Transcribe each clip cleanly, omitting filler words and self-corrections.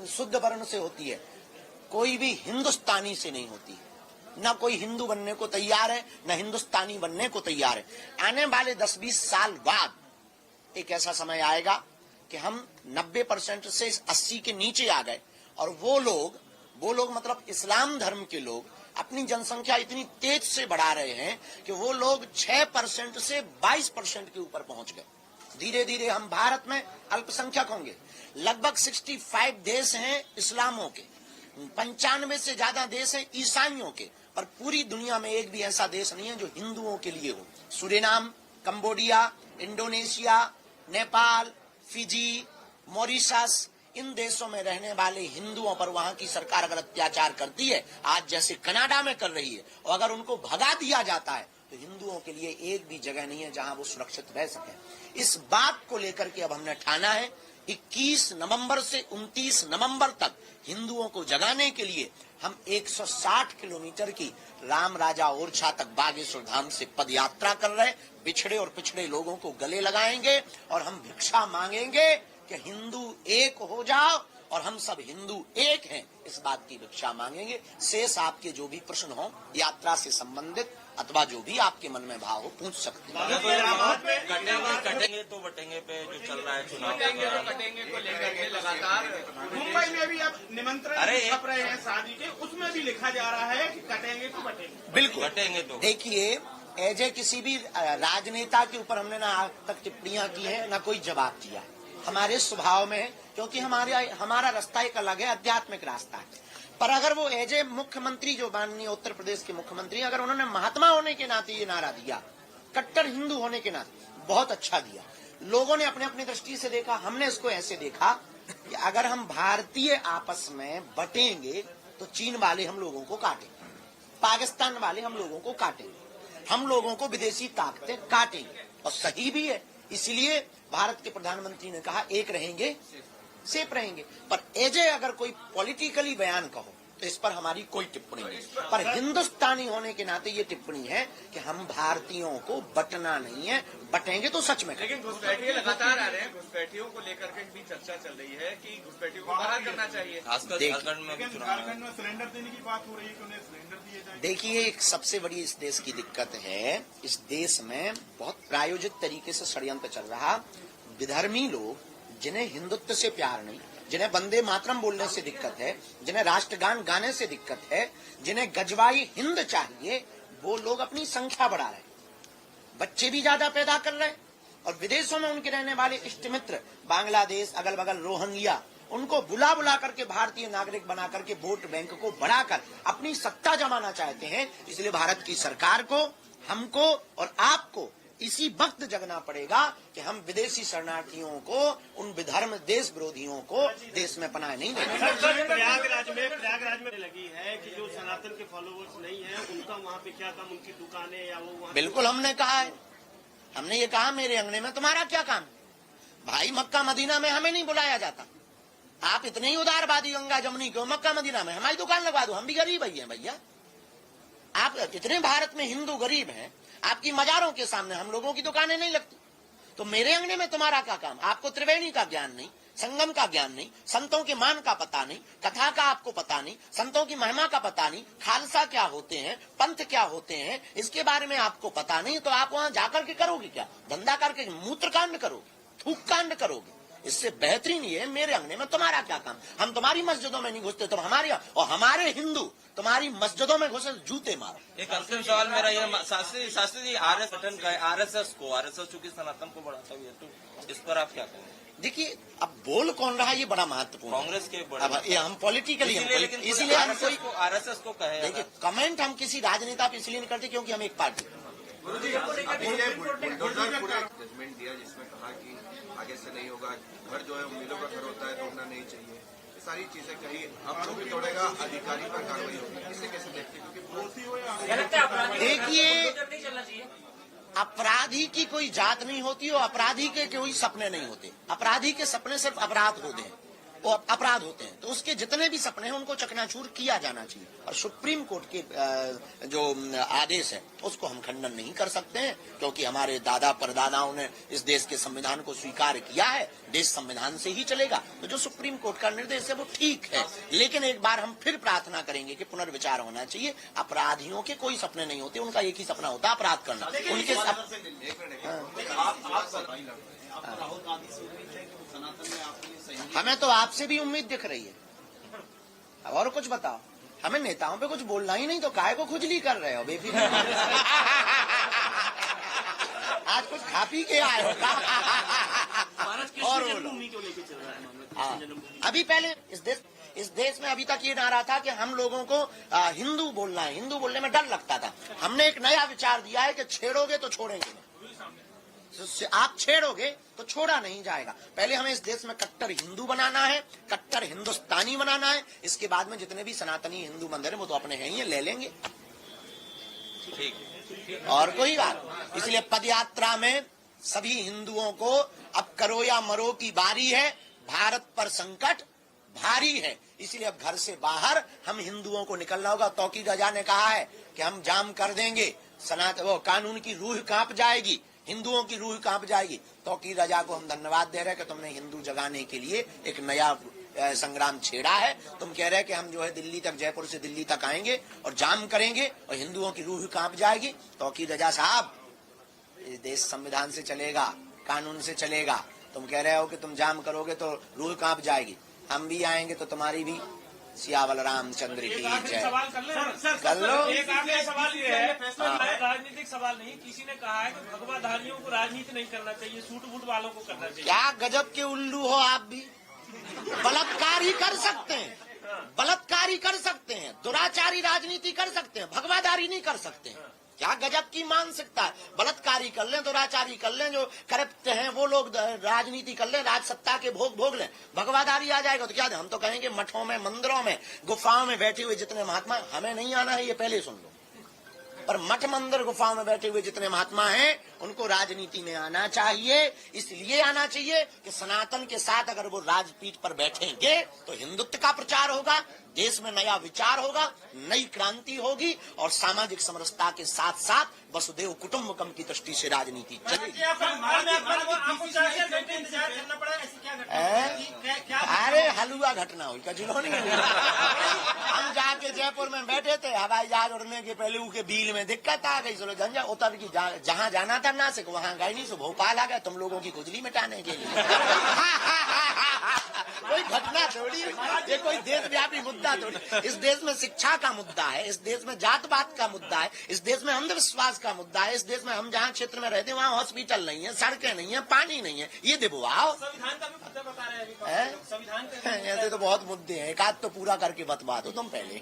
शुद्ध वर्ण से होती है, कोई भी हिंदुस्तानी से नहीं होती। ना कोई हिंदू बनने को तैयार है, ना हिंदुस्तानी बनने को तैयार है। आने वाले 10-20 साल बाद एक ऐसा समय आएगा कि हम 90% से 80 के नीचे आ गए, और वो लोग मतलब इस्लाम धर्म के लोग अपनी जनसंख्या इतनी तेज से बढ़ा रहे हैं कि वो लोग 6% से 22% के ऊपर पहुंच गए। धीरे धीरे हम भारत में अल्पसंख्यक होंगे। लगभग 65 देश हैं इस्लामों के, 95 से ज्यादा देश हैं ईसाइयों के, पर पूरी दुनिया में एक भी ऐसा देश नहीं है जो हिंदुओं के लिए हो। Suriname, Cambodia, Indonesia, Nepal, Fiji, Mauritius, इन देशों में रहने वाले हिंदुओं पर वहां की सरकार अगर अत्याचार करती है, आज जैसे कनाडा में कर रही है, और अगर उनको भगा दिया जाता है, तो हिंदुओं के लिए एक भी जगह नहीं है जहां वो सुरक्षित रह सके। इस बात को लेकर के अब हमने ठाना है 21 नवंबर से 29 नवंबर तक हिंदुओं को जगाने के लिए हम 160 किलोमीटर की राम राजा ओरछा तक बागेश्वर धाम से पद यात्रा कर रहे हैं। बिछड़े और पिछड़े लोगों को गले लगाएंगे और हम भिक्षा मांगेंगे कि हिंदू एक हो जाओ और हम सब हिंदू एक हैं, इस बात की भिक्षा मांगेंगे। शेष आपके जो भी प्रश्न हो यात्रा से संबंधित अथवा जो भी आपके मन में भाव हो पूछ सकते हैं। कटेंगे तो बटेंगे पे जो चल रहा है चुनाव, कटेंगे को लेकर के लगातार मुंबई में भी अब निमंत्रण छप रहे हैं शादी के, उसमें भी लिखा जा रहा है कि कटेंगे तो बटेंगे। बिल्कुल कटेंगे तो देखिए, एजे किसी भी राजनेता के ऊपर हमने ना आज तक टिप्पणियां की है, ना कोई जवाब दिया है। हमारे स्वभाव में है, क्योंकि हमारा रास्ता एक अलग है, आध्यात्मिक रास्ता है। पर अगर वो एजे मुख्यमंत्री, जो माननीय उत्तर प्रदेश के मुख्यमंत्री, अगर उन्होंने महात्मा होने के नाते ये नारा दिया, कट्टर हिंदू होने के नाते, बहुत अच्छा दिया। लोगों ने अपने अपनी दृष्टि से देखा, हमने इसको ऐसे देखा कि अगर हम भारतीय आपस में बटेंगे तो चीन वाले हम लोगों को काटेंगे, पाकिस्तान वाले हम लोगों को काटेंगे, हम लोगों को विदेशी ताकतें काटेंगे, और सही भी है। इसलिए भारत के प्रधानमंत्री ने कहा एक रहेंगे सेफ रहेंगे। पर एजे अगर कोई पॉलिटिकली बयान कहो तो इस पर हमारी कोई टिप्पणी नहीं, पर हिंदुस्तानी होने के नाते ये टिप्पणी है कि हम भारतीयों को बटना नहीं है, बटेंगे तो सच में। लेकिन घुसपैठिए लगातार आ रहे हैं, घुसपैठियों को लेकर के भी चर्चा चल रही है कि घुसपैठियों को बाहर करना चाहिए। झारखंड में सिलेंडर देने की बात हो रही है कि उन्हें सिलेंडर दिए जाए। देखिए, एक सबसे बड़ी इस देश की दिक्कत है, इस देश में बहुत प्रायोजित तरीके से षड्यंत्र चल रहा। विधर्मी लोग जिन्हें हिंदुत्व से प्यार नहीं, जिन्हें वंदे मातरम बोलने से दिक्कत है, जिन्हें राष्ट्रगान गाने से दिक्कत है, जिन्हें गजवाई हिंद चाहिए, वो लोग अपनी संख्या बढ़ा रहे, बच्चे भी ज्यादा पैदा कर रहे हैं, और विदेशों में उनके रहने वाले इष्ट मित्र बांग्लादेश, अगल बगल रोहिंग्या, उनको बुला बुला करके भारतीय नागरिक बना करके वोट बैंक को बढ़ाकर अपनी सत्ता जमाना चाहते हैं। इसलिए भारत की सरकार को, हमको और आपको इसी वक्त जगना पड़ेगा कि हम विदेशी शरणार्थियों को, उन विधर्म देश विरोधियों को देश में पनाह नहीं देंगे। प्रयागराज में लगी है कि जो सनातन के फॉलोवर्स नहीं है उनका वहाँ पे क्या काम, उनकी दुकानें या वो। बिल्कुल हमने कहा है, हमने ये कहा मेरे अंगने में तुम्हारा क्या काम भाई। मक्का मदीना में हमें नहीं बुलाया जाता, आप इतने ही उदारवादी गंगा जमुनी को मक्का मदीना में हमारी दुकान लगवा दो, हम भी गरीब ही हैं भैया। आप इतने भारत में हिंदू गरीब हैं, आपकी मजारों के सामने हम लोगों की दुकानें नहीं लगती, तो मेरे अंगने में तुम्हारा क्या काम। आपको त्रिवेणी का ज्ञान नहीं, संगम का ज्ञान नहीं, संतों के मान का पता नहीं, कथा का आपको पता नहीं, संतों की महिमा का पता नहीं, खालसा क्या होते हैं, पंथ क्या होते हैं, इसके बारे में आपको पता नहीं, तो आप वहां जाकर के करोगे क्या? धंधा करके मूत्र कांड करोगे, थूक कांड करोगे। इससे बेहतरीन ये मेरे अंगने में तुम्हारा क्या काम। हम तुम्हारी मस्जिदों में नहीं घुसते, तुम हमारे, और हमारे हिंदू तुम्हारी मस्जिदों में घुसे जूते मारो। एक अंतिम सवाल मेरा ये, शास्त्री जी आरएसएस चूंकि सनातन को बढ़ाता हुआ, तो इस पर आप क्या कहेंगे? देखिए, अब बोल कौन रहा है ये बड़ा महत्वपूर्ण। कांग्रेस के अब ये हम पॉलिटिकली, इसीलिए हम कोई आरएसएस को कहे। देखिए, कमेंट हम किसी राजनेता पे इसलिए नहीं करते क्योंकि हम एक पार्टी। जजमेंट दिया जिसमें कहा कि आगे से नहीं होगा, घर जो है उम्मीदों का घर होता है, तोड़ना नहीं चाहिए, ये सारी चीजें कही। अब जो भी तोड़ेगा अधिकारी पर कार्रवाई होगी, इसे कैसे देखते हैं? क्योंकि देखिए, अपराधी की कोई जात नहीं होती और अपराधी के कोई सपने नहीं होते। अपराधी के सपने सिर्फ अपराध होते हैं, वो अपराध होते हैं। तो उसके जितने भी सपने हैं उनको चकनाचूर किया जाना चाहिए। और सुप्रीम कोर्ट के जो आदेश है उसको हम खंडन नहीं कर सकते हैं, क्योंकि हमारे दादा परदादाओं ने इस देश के संविधान को स्वीकार किया है। देश संविधान से ही चलेगा। तो जो सुप्रीम कोर्ट का निर्देश है वो ठीक है, लेकिन एक बार हम फिर प्रार्थना करेंगे कि पुनर्विचार होना चाहिए। अपराधियों के कोई सपने नहीं होते, उनका एक ही सपना होता है अपराध करना। उनके हमें तो आपसे भी उम्मीद दिख रही है। अब और कुछ बताओ, हमें नेताओं पे कुछ बोलना ही नहीं तो काहे को खुजली कर रहे हो बेफिक्र। आज कुछ खा पी के आए हो। और अभी पहले इस देश में अभी तक ये नारा था कि हम लोगों को हिंदू बोलना है, हिंदू बोलने में डर लगता था। हमने एक नया विचार दिया है कि छेड़ोगे तो छोड़ेंगे नहीं। आप छेड़ोगे तो छोड़ा नहीं जाएगा। पहले हमें इस देश में कट्टर हिंदू बनाना है, कट्टर हिंदुस्तानी बनाना है। इसके बाद में जितने भी सनातनी हिंदू मंदिर है वो तो अपने हैं ही, ले लेंगे। और कोई बात। इसलिए पदयात्रा में सभी हिंदुओं को अब करो या मरो की बारी है। भारत पर संकट भारी है, इसलिए अब घर से बाहर हम हिंदुओं को निकलना होगा। तौकीर रजा ने कहा है कि हम जाम कर देंगे, वो कानून की रूह कांप जाएगी, हिंदुओं की रूह कांप जाएगी। तौकीर रजा को हम धन्यवाद दे रहे हैं कि तुमने हिंदू जगाने के लिए एक नया संग्राम छेड़ा है। तुम कह रहे हैं कि हम जो है दिल्ली तक, जयपुर से दिल्ली तक आएंगे और जाम करेंगे और हिंदुओं की रूह कांप जाएगी। तौकीर रजा साहब, ये देश संविधान से चलेगा, कानून से चलेगा। तुम कह रहे हो कि तुम जाम करोगे तो रूह कांप जाएगी। हम भी आएंगे तो तुम्हारी भी। सियावल रामचंद्र की जय। कर लो। एक आखिरी सवाल ये है, राजनीतिक सवाल नहीं। किसी ने कहा है कि भगवाधारियों को राजनीति नहीं करना चाहिए, सूट बूट वालों को करना चाहिए। क्या गजब के उल्लू हो आप भी। बलात्कार ही कर सकते हैं, बलात्कार ही कर सकते हैं, दुराचारी राजनीति कर सकते हैं, भगवाधारी नहीं कर सकते हैं। क्या गजब की मानसिकता है। बलात्कारी कर लें, दुराचारी कर लें, जो करप्ट हैं वो लोग राजनीति कर लें, राज सत्ता के भोग लें, भगवाधारी आ जाएगा तो क्या। हम तो कहेंगे मठों में, मंदिरों में, गुफाओं में बैठे हुए जितने महात्मा, हमें नहीं आना है ये पहले सुन लो, पर मठ मंदिर गुफाओं में बैठे हुए जितने महात्मा हैं उनको राजनीति में आना चाहिए। इसलिए आना चाहिए कि सनातन के साथ अगर वो राजपीठ पर बैठेंगे तो हिंदुत्व का प्रचार होगा, देश में नया विचार होगा, नई क्रांति होगी और सामाजिक समरसता के साथ साथ वसुदेव कुटुंबकम की दृष्टि से राजनीति चलेगी। अरे हलुआ घटना हुई कजलों नहीं हुई। हम जाके जयपुर में बैठे थे, हवाई जहाज उड़ने के पहले उनके बिल में दिक्कत आ गई। चलो झंझा उतर की, जहाँ जाना था नासिक वहाँ गए नहीं, सो भोपाल आ गए तुम लोगों की खुजली मिटाने के लिए। कोई घटना थोड़ी, ये कोई देशव्यापी मुद्दा थोड़ी। इस देश में शिक्षा का मुद्दा है, इस देश में जात पात का मुद्दा है, इस देश में अंधविश्वास का मुद्दा है, इस देश में हम जहाँ क्षेत्र में रहते हैं वहाँ हॉस्पिटल नहीं है, सड़कें नहीं है, पानी नहीं है, ये दिबवाओ। संविधान का भी मुद्दा बता रहे हैं, संविधान ऐसे तो बहुत मुद्दे हैं, एक आध तो पूरा करके बतवा दो तुम पहले।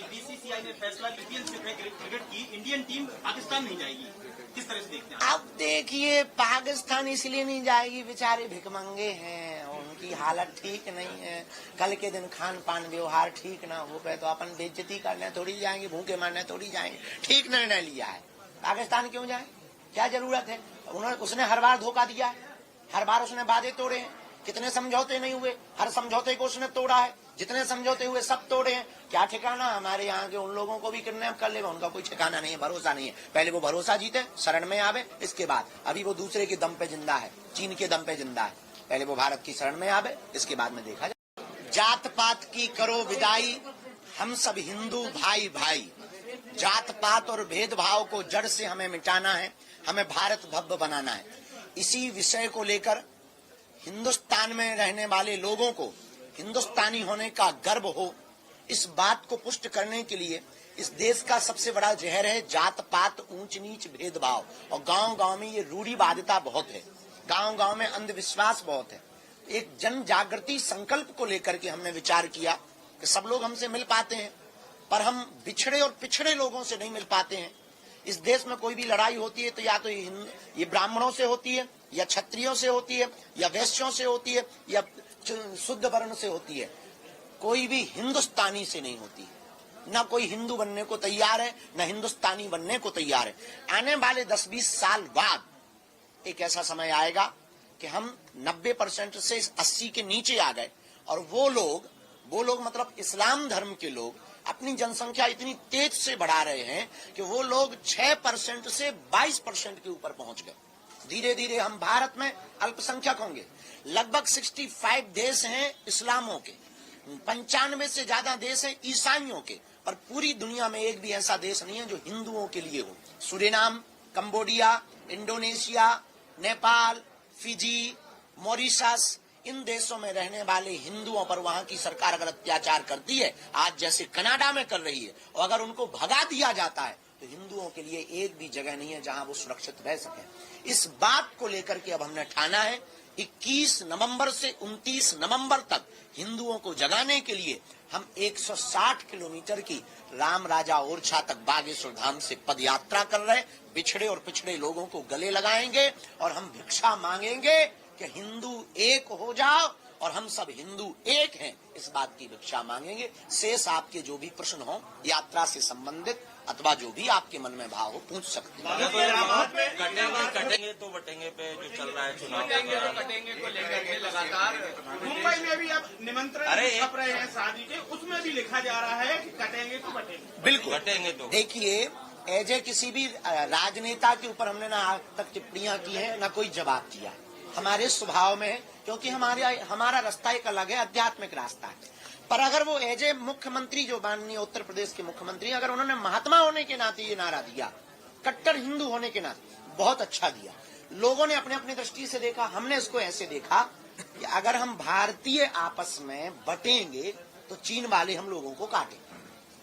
बीसीसीआई ने फैसला क्रिकेट की इंडियन टीम पाकिस्तान नहीं जाएगी, किस तरह से देखते हैं? अब देखिए, पाकिस्तान इसलिए नहीं जाएगी, बेचारे भिखमंगे हैं, उनकी हालत ठीक नहीं है। कल के दिन खान पान व्यवहार ठीक ना हो गए तो अपन बेइज्जती करने थोड़ी जाएंगे, भूखे मारने थोड़ी जाएंगे। ठीक निर्णय लिया है, पाकिस्तान क्यों जाए, क्या जरूरत है। उसने हर बार धोखा दिया है, हर बार उसने वादे तोड़े हैं, कितने समझौते नहीं हुए, हर समझौते को उसने तोड़ा है, जितने समझौते हुए सब तोड़े हैं। क्या ठिकाना, हमारे यहाँ के उन लोगों को भी किडनैप कर लेगा, उनका कोई ठिकाना नहीं है, भरोसा नहीं है। पहले वो भरोसा जीते, शरण में आवे, इसके बाद अभी वो दूसरे के दम पे जिंदा है, चीन के दम पे जिंदा है। पहले वो भारत की शरण में आवे, इसके बाद में देखा जाए। जात पात की करो विदाई, हम सब हिंदू भाई भाई। जात पात और भेदभाव को जड़ से हमें मिटाना है, हमें भारत भव्य बनाना है। इसी विषय को लेकर हिंदुस्तान में रहने वाले लोगों को हिंदुस्तानी होने का गर्व हो, इस बात को पुष्ट करने के लिए इस देश का सबसे बड़ा जहर है जात पात, ऊंच नीच, भेदभाव। और गांव गांव में ये रूढ़िवादिता बहुत है, गांव गांव में अंधविश्वास बहुत है। एक जन जागृति संकल्प को लेकर के हमने विचार किया कि सब लोग हमसे मिल पाते हैं, पर हम बिछड़े और पिछड़े लोगों से नहीं मिल पाते हैं। इस देश में कोई भी लड़ाई होती है तो या तो ये ब्राह्मणों से होती है, या क्षत्रियों से होती है, या वैश्यों से होती है, या शुद्ध वर्ण से होती है। कोई भी हिंदुस्तानी से नहीं होती है। न कोई हिंदू बनने को तैयार है, न हिंदुस्तानी बनने को तैयार है। आने वाले 10-20 साल बाद एक ऐसा समय आएगा कि हम 90% से 80 के नीचे आ गए और वो लोग मतलब इस्लाम धर्म के लोग अपनी जनसंख्या इतनी तेज से बढ़ा रहे हैं कि वो लोग 6% से 22% के ऊपर पहुंच गए। धीरे धीरे हम भारत में अल्पसंख्यक होंगे। लगभग 65 देश हैं इस्लामों के, 95 से ज्यादा देश हैं ईसाइयों के, पर पूरी दुनिया में एक भी ऐसा देश नहीं है जो हिंदुओं के लिए हो। Suriname, Cambodia, Indonesia, Nepal, Fiji, Mauritius, इन देशों में रहने वाले हिंदुओं पर वहां की सरकार अगर अत्याचार करती है, आज जैसे कनाडा में कर रही है, और अगर उनको भगा दिया जाता है, तो हिंदुओं के लिए एक भी जगह नहीं है जहां वो सुरक्षित रह सके। इस बात को लेकर के अब हमने ठाना है 21 नवंबर से 29 नवंबर तक हिंदुओं को जगाने के लिए हम 160 किलोमीटर की राम राजा ओरछा तक बागेश्वर धाम से पद यात्रा कर रहे हैं। बिछड़े और पिछड़े लोगों को गले लगाएंगे और हम भिक्षा मांगेंगे कि हिंदू एक हो जाओ और हम सब हिंदू एक हैं, इस बात की भिक्षा मांगेंगे। शेष आपके जो भी प्रश्न हो यात्रा से संबंधित अथवा जो भी आपके मन में भाव हो पूछ सकते हैं। कटेंगे तो बटेंगे पे जो चल रहा है चुनाव, कटेंगे को लेकर के लगातार मुंबई में भी अब निमंत्रण छप रहे हैं शादी के, उसमें भी लिखा जा रहा है कि कटेंगे तो बटेंगे। बिल्कुल कटेंगे तो देखिए, एजे किसी भी राजनेता के ऊपर हमने ना आज तक टिप्पणियां की है ना कोई जवाब दिया है। हमारे स्वभाव में है, क्योंकि हमारा रास्ता एक अलग है, आध्यात्मिक रास्ता है। पर अगर वो एजे मुख्यमंत्री जो माननीय उत्तर प्रदेश के मुख्यमंत्री, अगर उन्होंने महात्मा होने के नाते ये नारा दिया, कट्टर हिंदू होने के नाते, बहुत अच्छा दिया। लोगों ने अपने अपनी दृष्टि से देखा, हमने इसको ऐसे देखा कि अगर हम भारतीय आपस में बटेंगे तो चीन वाले हम लोगों को काटेंगे,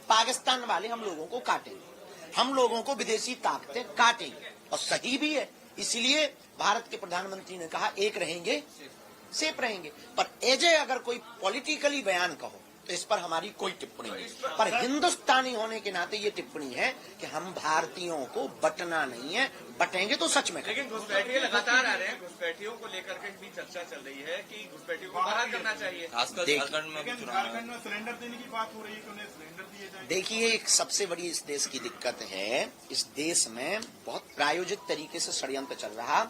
पाकिस्तान वाले हम लोगों को काटेंगे, हम लोगों को विदेशी ताकतें काटेंगे, और सही भी है। इसलिए भारत के प्रधानमंत्री ने कहा एक रहेंगे सेफ रहेंगे। पर एजे अगर कोई पॉलिटिकली बयान कहो तो इस पर हमारी कोई टिप्पणी नहीं, पर हिंदुस्तानी होने के नाते ये टिप्पणी है कि हम भारतीयों को बटना नहीं है, बटेंगे तो सच में। लेकिन घुसपैठिए लगातार आ रहे हैं, घुसपैठियों को लेकर के भी चर्चा चल रही है कि घुसपैठियों को बाहर करना चाहिए। खासकर झारखंड में भी चुनाव झारखंड में सिलेंडर देने की बात हो रही है कि उन्हें सिलेंडर दिए जाए। देखिए, एक सबसे बड़ी इस देश की दिक्कत है, इस देश में बहुत प्रायोजित तरीके से षड्यंत्र चल रहा।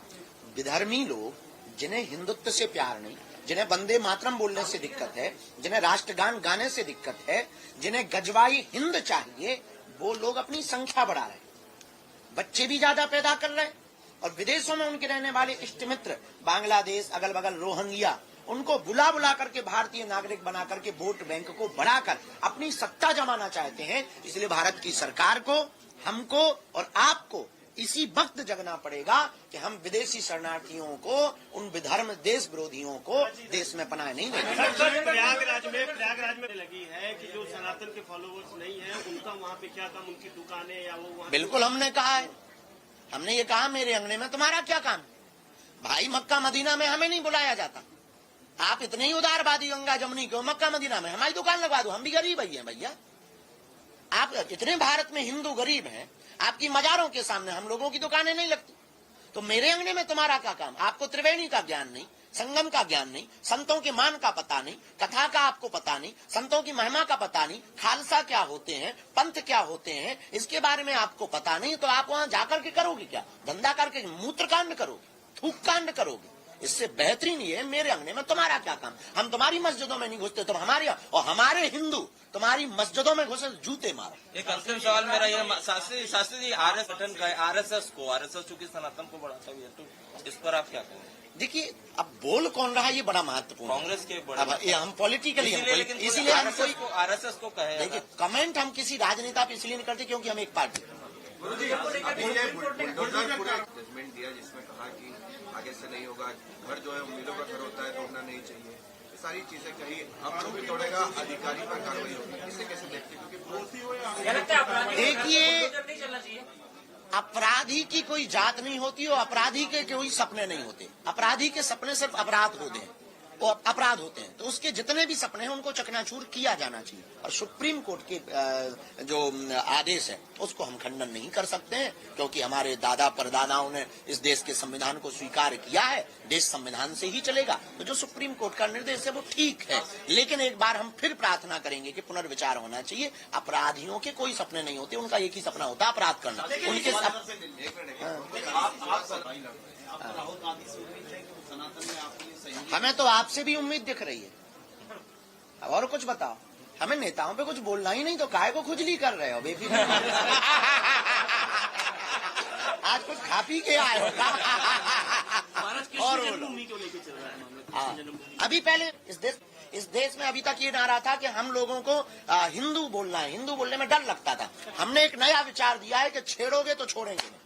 विधर्मी लोग जिन्हें हिंदुत्व से प्यार नहीं, जिन्हें वंदे मातरम बोलने से दिक्कत है, जिन्हें राष्ट्रगान गाने से दिक्कत है, जिन्हें गजवाई हिंद चाहिए, वो लोग अपनी संख्या बढ़ा रहे हैं, बच्चे भी ज्यादा पैदा कर रहे हैं, और विदेशों में उनके रहने वाले इष्ट मित्र बांग्लादेश, अगल बगल रोहिंग्या, उनको बुला बुला करके भारतीय नागरिक बना करके वोट बैंक को बढ़ाकर अपनी सत्ता जमाना चाहते हैं। इसलिए भारत की सरकार को, हमको और आपको इसी वक्त जगना पड़ेगा कि हम विदेशी शरणार्थियों को, उन विधर्म देश विरोधियों को देश में पनाह नहीं देंगे। प्रयागराज में लगी है कि जो सनातन के फॉलोवर्स नहीं है उनका वहाँ पे क्या काम, उनकी दुकानें या वो वहाँ। बिल्कुल हमने कहा है, हमने ये कहा मेरे अंगने में तुम्हारा क्या काम भाई। मक्का मदीना में हमें नहीं बुलाया जाता, आप इतने ही उदारवादी गंगा जमुनी क्यों मक्का मदीना में हमारी दुकान लगवा दो, हम भी गरीब ही हैं भैया। आप इतने भारत में हिंदू गरीब हैं, आपकी मजारों के सामने हम लोगों की दुकानें नहीं लगती, तो मेरे अंगने में तुम्हारा क्या काम। आपको त्रिवेणी का ज्ञान नहीं, संगम का ज्ञान नहीं, संतों के मान का पता नहीं, कथा का आपको पता नहीं, संतों की महिमा का पता नहीं, खालसा क्या होते हैं, पंथ क्या होते हैं, इसके बारे में आपको पता नहीं, तो आप वहां जाकर के करोगे क्या, धंधा करके मूत्र कांड करोगे, थूक कांड करोगे। इससे बेहतरीन ये है मेरे अंगने में तुम्हारा क्या काम। हम तुम्हारी मस्जिदों में नहीं घुसते, तुम हमारे, और हमारे हिंदू तुम्हारी मस्जिदों में घुसे जूते मारो। एक अंतिम सवाल मेरा ये, शास्त्री जी आरएसएस चूंकि सनातन को बढ़ाता हुआ है, तो इस पर आप क्या कहेंगे? देखिए, अब बोल कौन रहा है ये बड़ा महत्वपूर्ण। कांग्रेस के अब ये हम पॉलिटिकली, इसीलिए हम कोई आरएसएस को कहे। देखिए, कमेंट हम किसी राजनेता पे इसलिए नहीं करते क्योंकि हम एक पार्टी। जजमेंट दिया जिसमें कहा कि आगे से नहीं होगा, घर जो है उम्मीदों का घर होता है, तोड़ना नहीं चाहिए, ये सारी चीजें कही। अब भी तोड़ेगा, अधिकारी पर कार्रवाई होगी, इसे कैसे देखते हैं? क्योंकि देखिए, अपराधी की कोई जात नहीं होती और अपराधी के कोई सपने नहीं होते। अपराधी के सपने सिर्फ अपराध होते हैं, वो अपराध होते हैं, तो उसके जितने भी सपने हैं उनको चकनाचूर किया जाना चाहिए। और सुप्रीम कोर्ट के जो आदेश है उसको हम खंडन नहीं कर सकते हैं, क्योंकि हमारे दादा परदादाओं ने इस देश के संविधान को स्वीकार किया है, देश संविधान से ही चलेगा। तो जो सुप्रीम कोर्ट का निर्देश है वो ठीक है, लेकिन एक बार हम फिर प्रार्थना करेंगे कि पुनर्विचार होना चाहिए। अपराधियों के कोई सपने नहीं होते, उनका एक ही सपना होता है अपराध करना। उनके हमें तो आपसे भी उम्मीद दिख रही है, कुछ बताओ। हमें नेताओं पे कुछ बोलना ही नहीं तो काहे को खुजली कर रहे हो बेफिक्र। आज कुछ खा पी के आए हो। और जन्मभूमि को लेकर चल रहा है मामला। अभी पहले इस देश में अभी तक ये नारा था कि हम लोगों को हिंदू बोलना है, हिंदू बोलने में डर लगता था। हमने एक नया विचार दिया है कि छेड़ोगे तो छोड़ेंगे नहीं।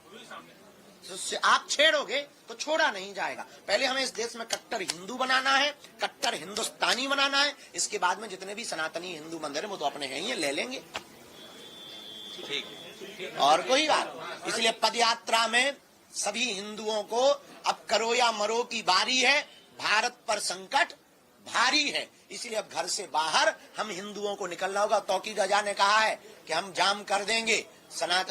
तो आप छेड़ोगे तो छोड़ा नहीं जाएगा। पहले हमें इस देश में कट्टर हिंदू बनाना है, कट्टर हिंदुस्तानी बनाना है। इसके बाद में जितने भी सनातनी हिंदू मंदिर है वो तो अपने हैं ही, ले लेंगे। ठीक। और कोई बात। इसलिए पदयात्रा में सभी हिंदुओं को अब करो या मरो की बारी है। भारत पर संकट भारी है, इसलिए अब घर से बाहर हम हिंदुओं को निकलना होगा। तौकीर रजा ने कहा है कि हम जाम कर देंगे,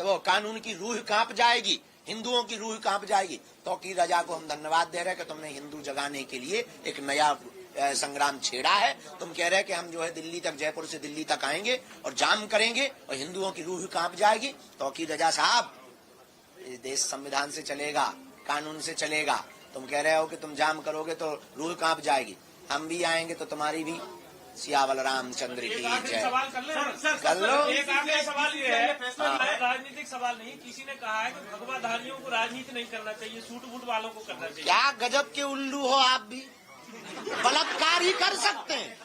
वो कानून की रूह कांप जाएगी, हिंदुओं की रूह कांप जाएगी। तौकीर रजा को हम धन्यवाद दे रहे हैं कि तुमने हिंदू जगाने के लिए एक नया संग्राम छेड़ा है। तुम कह रहे हैं कि हम जो है दिल्ली तक, जयपुर से दिल्ली तक आएंगे और जाम करेंगे और हिंदुओं की रूह कांप जाएगी। तौकीर रजा साहब, ये देश संविधान से चलेगा, कानून से चलेगा। तुम कह रहे हो कि तुम जाम करोगे तो रूह कांप जाएगी। हम भी आएंगे तो तुम्हारी भी। सियावल रामचंद्र की जय। सवाल कर लो। एक आखिरी सवाल ये है, राजनीतिक सवाल नहीं, किसी ने कहा है कि भगवाधारियों को राजनीति नहीं करना चाहिए, सूट बूट वालों को करना चाहिए। क्या गजब के उल्लू हो आप भी। बलात्कार ही कर सकते हैं,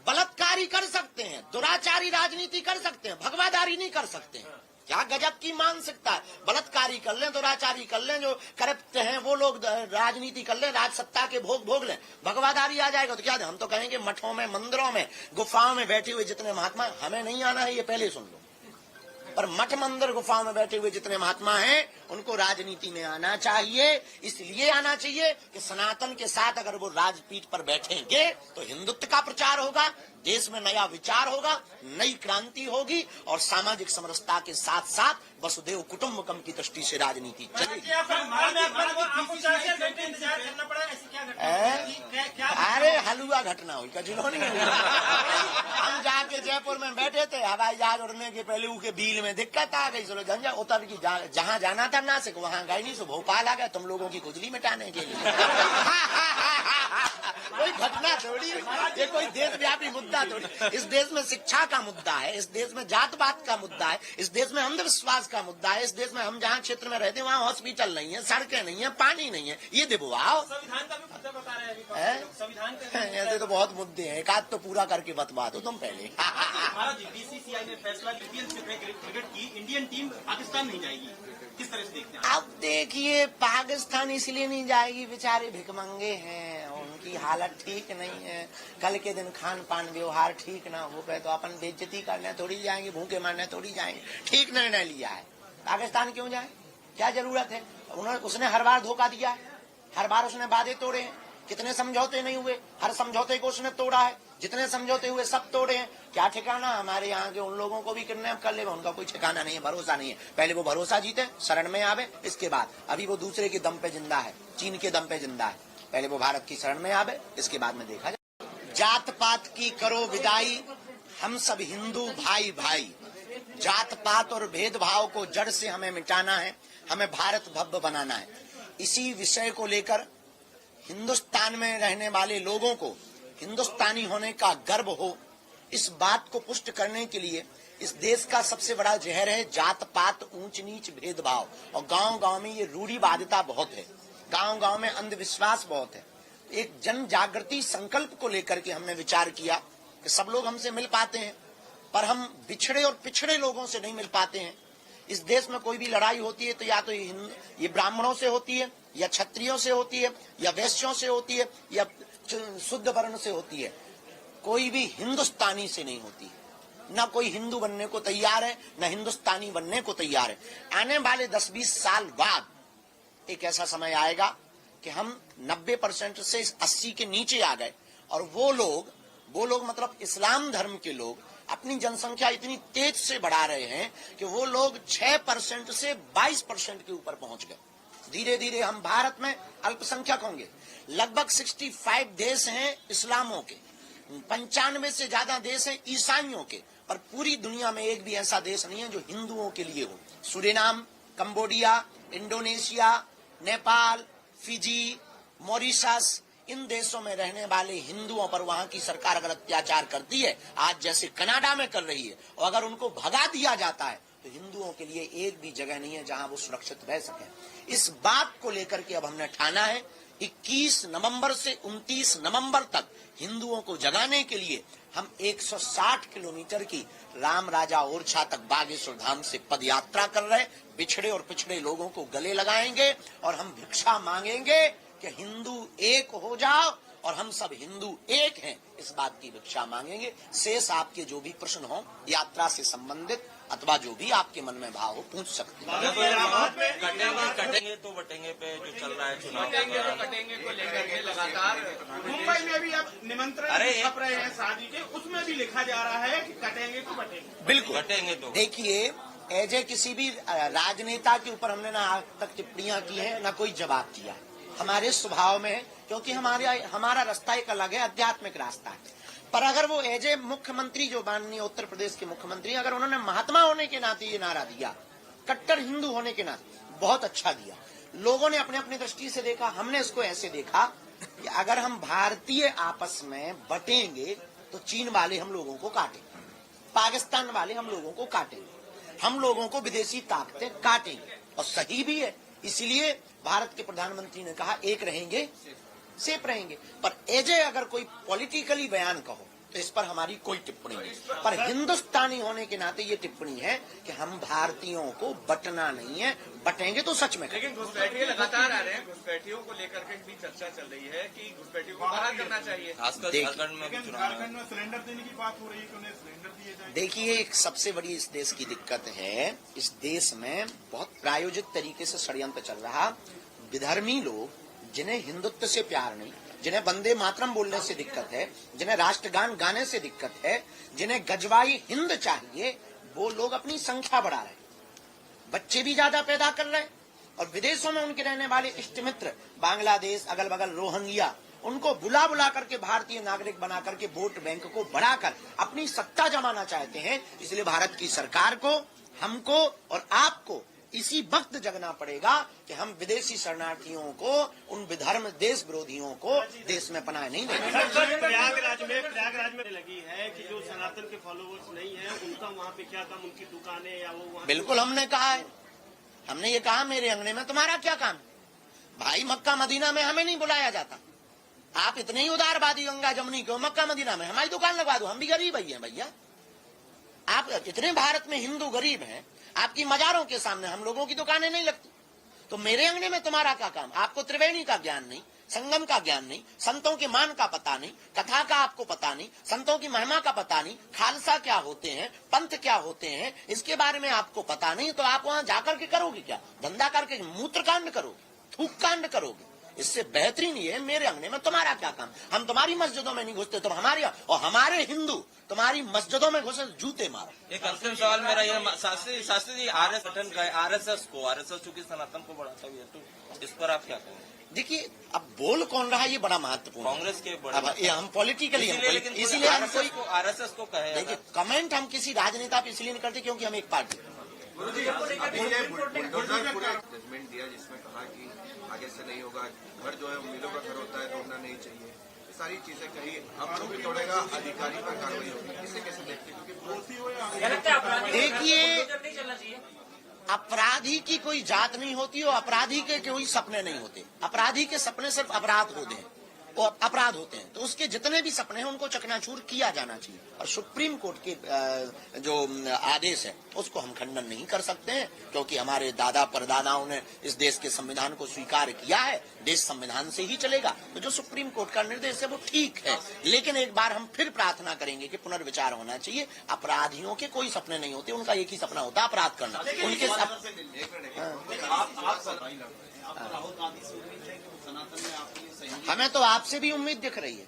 बलात्कारी कर सकते हैं, दुराचारी राजनीति कर सकते हैं, भगवाधारी नहीं कर सकते हैं। क्या गजब की मानसिकता है। बलात्कारी कर लें, दुराचारी कर लें, जो करप्ट हैं वो लोग राजनीति कर लें, राज सत्ता के भोग लें, भगवाधारी आ जाएगा तो क्या। हम तो कहेंगे मठों में, मंदिरों में, गुफाओं में बैठे हुए जितने महात्मा, हमें नहीं आना है ये पहले सुन लो, पर मठ मंदिर गुफाओं में बैठे हुए जितने महात्मा हैं उनको राजनीति में आना चाहिए। इसलिए आना चाहिए कि सनातन के साथ अगर वो राजपीठ पर बैठेंगे तो हिंदुत्व का प्रचार होगा, देश में नया विचार होगा, नई क्रांति होगी और सामाजिक समरसता के साथ साथ वसुदेव कुटुंबकम की दृष्टि से राजनीति चलेगी। अरे हलुआ घटना हुई, कचुलो नहीं हुई। हम जाके जयपुर में बैठे थे, हवाई जहाज उड़ने के पहले उनके बिल में दिक्कत आ गई, चलो झंझा उतर की, जहाँ जाना था नासिक वहाँ गए नहीं, सो भोपाल आ गए तुम लोगों की खुजली मिटाने के लिए। कोई घटना थोड़ी, ये कोई देशव्यापी मुद्दा थोड़ी। इस देश में शिक्षा का मुद्दा है, इस देश में जात पात का मुद्दा है, इस देश में अंधविश्वास का मुद्दा है, इस देश में हम जहाँ क्षेत्र में रहते हैं वहाँ हॉस्पिटल नहीं है, सड़कें नहीं है, पानी नहीं है, ये दिलवाओ। संविधान का भी मुद्दा बता रहे हैं, संविधान का ऐसे तो बहुत मुद्दे हैं, एक आध तो पूरा करके बतवा दो तुम पहले। बीसीसीआई ने फैसला क्रिकेट की इंडियन टीम पाकिस्तान नहीं जाएगी, किस तरह से देखते हैं? अब देखिए, पाकिस्तान इसलिए नहीं जाएगी, बेचारे भिखमंगे हैं, उनकी हालत ठीक नहीं है। कल के दिन खान पान व्यवहार ठीक ना हो गए तो अपन बेइज्जती करने थोड़ी जाएंगे, भूखे मारने थोड़ी जाएंगे। ठीक निर्णय लिया है, पाकिस्तान क्यों जाए, क्या जरूरत है। उसने हर बार धोखा दिया है, हर बार उसने वादे तोड़े हैं, कितने समझौते नहीं हुए, हर समझौते को उसने तोड़ा है, जितने समझौते हुए सब तोड़े हैं। क्या ठिकाना हमारे यहाँ के उन लोगों को भी किडनैप कर लेगा, उनका कोई ठिकाना नहीं है, भरोसा नहीं है। पहले वो भरोसा जीते, शरण में आवे, इसके बाद अभी वो दूसरे के दम पे जिंदा है, चीन के दम पे जिंदा है। पहले वो भारत की शरण में आवे, इसके बाद में देखा जाए। जात पात की करो विदाई, हम सब हिंदू भाई भाई। जात पात और भेदभाव को जड़ से हमें मिटाना है, हमें भारत भव्य बनाना है। इसी विषय को लेकर हिंदुस्तान में रहने वाले लोगों को हिंदुस्तानी होने का गर्व हो, इस बात को पुष्ट करने के लिए इस देश का सबसे बड़ा जहर है जात पात, ऊंच नीच, भेदभाव। और गांव गांव में ये रूढ़िवादिता बहुत है, गांव गांव में अंधविश्वास बहुत है। एक जन जागृति संकल्प को लेकर के हमने विचार किया कि सब लोग हमसे मिल पाते हैं पर हम बिछड़े और पिछड़े लोगों से नहीं मिल पाते हैं। इस देश में कोई भी लड़ाई होती है तो या तो ये ब्राह्मणों से होती है, या क्षत्रियों से होती है, या वैश्यों से होती है, या शुद्ध वर्ण से होती है। कोई भी हिंदुस्तानी से नहीं होती। न कोई हिंदू बनने को तैयार है, न हिंदुस्तानी बनने को तैयार है। आने वाले 10-20 साल बाद एक ऐसा समय आएगा कि हम 90% से 80 के नीचे आ गए और वो लोग मतलब इस्लाम धर्म के लोग अपनी जनसंख्या इतनी तेज से बढ़ा रहे हैं कि वो लोग 6% से 22% के ऊपर पहुंच गए। धीरे धीरे हम भारत में अल्पसंख्यक होंगे। लगभग 65 देश हैं इस्लामों के, 95 से ज्यादा देश हैं ईसाइयों के, पर पूरी दुनिया में एक भी ऐसा देश नहीं है जो हिंदुओं के लिए हो। Suriname, Cambodia, Indonesia, Nepal, Fiji, Mauritius, इन देशों में रहने वाले हिंदुओं पर वहां की सरकार अगर अत्याचार करती है, आज जैसे कनाडा में कर रही है, और अगर उनको भगा दिया जाता है, तो हिंदुओं के लिए एक भी जगह नहीं है जहां वो सुरक्षित रह सके। इस बात को लेकर के अब हमने ठाना है 21 नवंबर से 29 नवंबर तक हिंदुओं को जगाने के लिए हम 160 किलोमीटर की राम राजा ओरछा तक बागेश्वर धाम से पद यात्रा कर रहे हैं। बिछड़े और पिछड़े लोगों को गले लगाएंगे और हम भिक्षा मांगेंगे कि हिंदू एक हो जाओ और हम सब हिंदू एक हैं, इस बात की भिक्षा मांगेंगे। शेष आपके जो भी प्रश्न हो यात्रा से संबंधित अथवा जो भी आपके मन में भाव हो पूछ सकते हैं। कटेंगे तो बटेंगे पे जो चल रहा है चुनाव कटेंगे को लेकर के लगातार मुंबई में भी अब निमंत्रण छप रहे हैं शादी के, उसमें भी लिखा जा रहा है कि कटेंगे तो बटेंगे। बिल्कुल कटेंगे तो देखिए, एज ए किसी भी राजनेता के ऊपर हमने ना आज तक टिप्पणियां की है ना कोई जवाब दिया है। हमारे स्वभाव में है, क्योंकि हमारा रास्ता एक अलग है, आध्यात्मिक रास्ता है। पर अगर वो एज ए मुख्यमंत्री, जो माननीय उत्तर प्रदेश के मुख्यमंत्री, अगर उन्होंने महात्मा होने के नाते ये नारा दिया, कट्टर हिंदू होने के नाते, बहुत अच्छा दिया। लोगों ने अपने अपनी दृष्टि से देखा, हमने इसको ऐसे देखा कि अगर हम भारतीय आपस में बटेंगे तो चीन वाले हम लोगों को काटेंगे, पाकिस्तान वाले हम लोगों को काटेंगे, हम लोगों को विदेशी ताकतें काटेंगे, और सही भी है। इसलिए भारत के प्रधानमंत्री ने कहा एक रहेंगे सेफ रहेंगे। पर एजे अगर कोई पॉलिटिकली बयान कहो तो इस पर हमारी कोई टिप्पणी नहीं, पर हिंदुस्तानी होने के नाते ये टिप्पणी है कि हम भारतीयों को बटना नहीं है, बटेंगे तो सच में। लेकिन घुसपैठिए लगातार आ रहे हैं, घुसपैठियों को लेकर के भी चर्चा चल रही है कि घुसपैठियों को बाहर करना चाहिए। खासकर झारखंड में झारखंड में सिलेंडर देने की बात हो रही है कि उन्हें सिलेंडर दिए जाए। देखिए, एक सबसे बड़ी इस देश की दिक्कत है, इस देश में बहुत प्रायोजित तरीके से षड्यंत्र चल रहा। विधर्मी लोग जिन्हें हिंदुत्व से प्यार नहीं, जिन्हें वंदे मातरम बोलने से दिक्कत है, जिन्हें राष्ट्रगान गाने से दिक्कत है, जिन्हें गजवाई हिंद चाहिए, वो लोग अपनी संख्या बढ़ा रहे हैं, बच्चे भी ज्यादा पैदा कर रहे हैं, और विदेशों में उनके रहने वाले इष्ट मित्र बांग्लादेश, अगल बगल रोहिंग्या, उनको बुला बुला करके भारतीय नागरिक बना करके वोट बैंक को बढ़ाकर अपनी सत्ता जमाना चाहते हैं। इसलिए भारत की सरकार को, हमको और आपको इसी वक्त जगना पड़ेगा कि हम विदेशी शरणार्थियों को, उन विधर्म देश विरोधियों को देश में पनाह नहीं देंगे। प्रयागराज में लगी है कि जो सनातन के फॉलोवर्स नहीं है उनका वहाँ पे क्या काम, उनकी दुकानें या वो वहाँ। बिल्कुल हमने कहा है, हमने ये कहा मेरे अंगने में तुम्हारा क्या काम भाई, मक्का मदीना में हमें नहीं बुलाया जाता। आप इतने ही उदारवादी गंगा जमुनी क्यों, मक्का मदीना में हमारी दुकान लगवा दो, हम भी गरीब ही हैं भैया। आप इतने भारत में हिंदू गरीब हैं, आपकी मजारों के सामने हम लोगों की दुकानें नहीं लगती, तो मेरे अंगने में तुम्हारा क्या काम। आपको त्रिवेणी का ज्ञान नहीं, संगम का ज्ञान नहीं, संतों के मान का पता नहीं, कथा का आपको पता नहीं, संतों की महिमा का पता नहीं, खालसा क्या होते हैं, पंथ क्या होते हैं, इसके बारे में आपको पता नहीं, तो आप वहां जाकर के करोगे क्या, धंधा करके मूत्र कांड करोगे, थूक कांड करोगे। इससे बेहतरीन ये है मेरे अंगने में तुम्हारा क्या काम। हम तुम्हारी मस्जिदों में नहीं घुसते, तुम हमारे, और हमारे हिंदू तुम्हारी मस्जिदों में घुसे जूते मारो। एक अंतिम सवाल मेरा ये, शास्त्री जी आरएसएस चूंकि सनातन को बढ़ाता हुआ है, तो इस पर आप क्या कहेंगे? देखिए, अब बोल कौन रहा है ये बड़ा महत्वपूर्ण है। कांग्रेस के अब ये हम पॉलिटिकली, इसीलिए हम कोई आरएसएस को कहे। देखिए, कमेंट हम किसी राजनेता पे इसलिए नहीं करते क्योंकि हम एक पार्टी। जजमेंट दिया जिसमें कहा कि आगे से नहीं होगा, घर जो है उम्मीदों का घर होता है, तोड़ना नहीं चाहिए, ये सारी चीजें कही। हम लोग भी तोड़ेगा, अधिकारी पर कार्रवाई होगी, इसे कैसे देखते हैं? क्योंकि देखिए, अपराधी की कोई जात नहीं होती और अपराधी के कोई सपने नहीं होते। अपराधी के सपने सिर्फ अपराध होते हैं, वो अपराध होते हैं, तो उसके जितने भी सपने हैं उनको चकनाचूर किया जाना चाहिए। और सुप्रीम कोर्ट के जो आदेश है उसको हम खंडन नहीं कर सकते हैं, क्योंकि हमारे दादा परदादाओं ने इस देश के संविधान को स्वीकार किया है, देश संविधान से ही चलेगा। तो जो सुप्रीम कोर्ट का निर्देश है वो ठीक है, लेकिन एक बार हम फिर प्रार्थना करेंगे कि पुनर्विचार होना चाहिए। अपराधियों के कोई सपने नहीं होते, उनका एक ही सपना होता है अपराध करना। उनके हमें तो आपसे भी उम्मीद दिख रही है।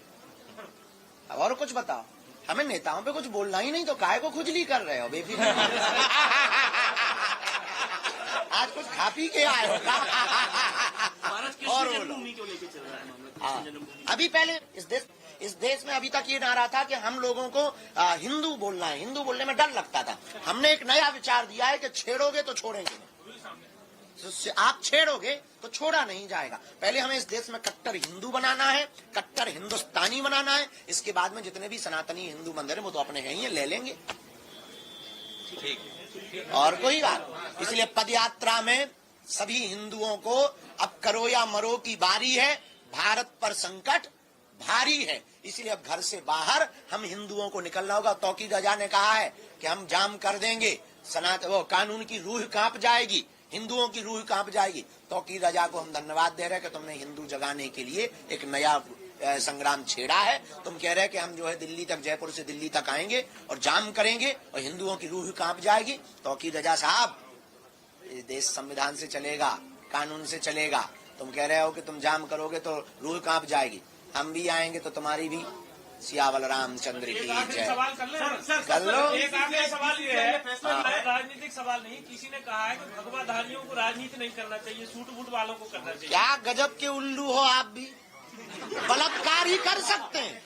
अब और कुछ बताओ, हमें नेताओं पे कुछ बोलना ही नहीं, तो काहे को खुजली कर रहे हो बेफिक्र? आज कुछ खा पी के आए हो और अभी पहले इस देश में अभी तक ये नारा था कि हम लोगों को हिंदू बोलना है, हिंदू बोलने में डर लगता था। हमने एक नया विचार दिया है कि छेड़ोगे तो छोड़ेंगे नहीं। आप छेड़ोगे तो छोड़ा नहीं जाएगा। पहले हमें इस देश में कट्टर हिंदू बनाना है, कट्टर हिंदुस्तानी बनाना है। इसके बाद में जितने भी सनातनी हिंदू मंदिर है वो तो अपने हैं ही, ले लेंगे। ठीक। और कोई बात। इसलिए पदयात्रा में सभी हिंदुओं को अब करो या मरो की बारी है। भारत पर संकट भारी है, इसलिए अब घर से बाहर हम हिंदुओं को निकलना होगा। तौकीर रजा ने कहा है कि हम जाम कर देंगे, वो कानून की रूह कांप जाएगी, हिंदुओं की रूह कांप जाएगी। तौकीर रजा को हम धन्यवाद दे रहे हैं कि तुमने हिंदू जगाने के लिए एक नया संग्राम छेड़ा है। तुम कह रहे हैं कि हम जो है दिल्ली तक, जयपुर से दिल्ली तक आएंगे और जाम करेंगे और हिंदुओं की रूह कांप जाएगी। तौकीर रजा साहब, ये देश संविधान से चलेगा, कानून से चलेगा। तुम कह रहे हो कि तुम जाम करोगे तो रूह कांप जाएगी। हम भी आएंगे तो तुम्हारी भी। सियावल रामचंद्र की जय। सवाल कर लो। एक आखिरी सवाल ये है, राजनीतिक सवाल नहीं, किसी ने कहा है कि भगवाधारियों को राजनीति नहीं करना चाहिए, सूट बूट वालों को करना चाहिए। क्या गजब के उल्लू हो आप भी। बलात्कार ही कर सकते हैं,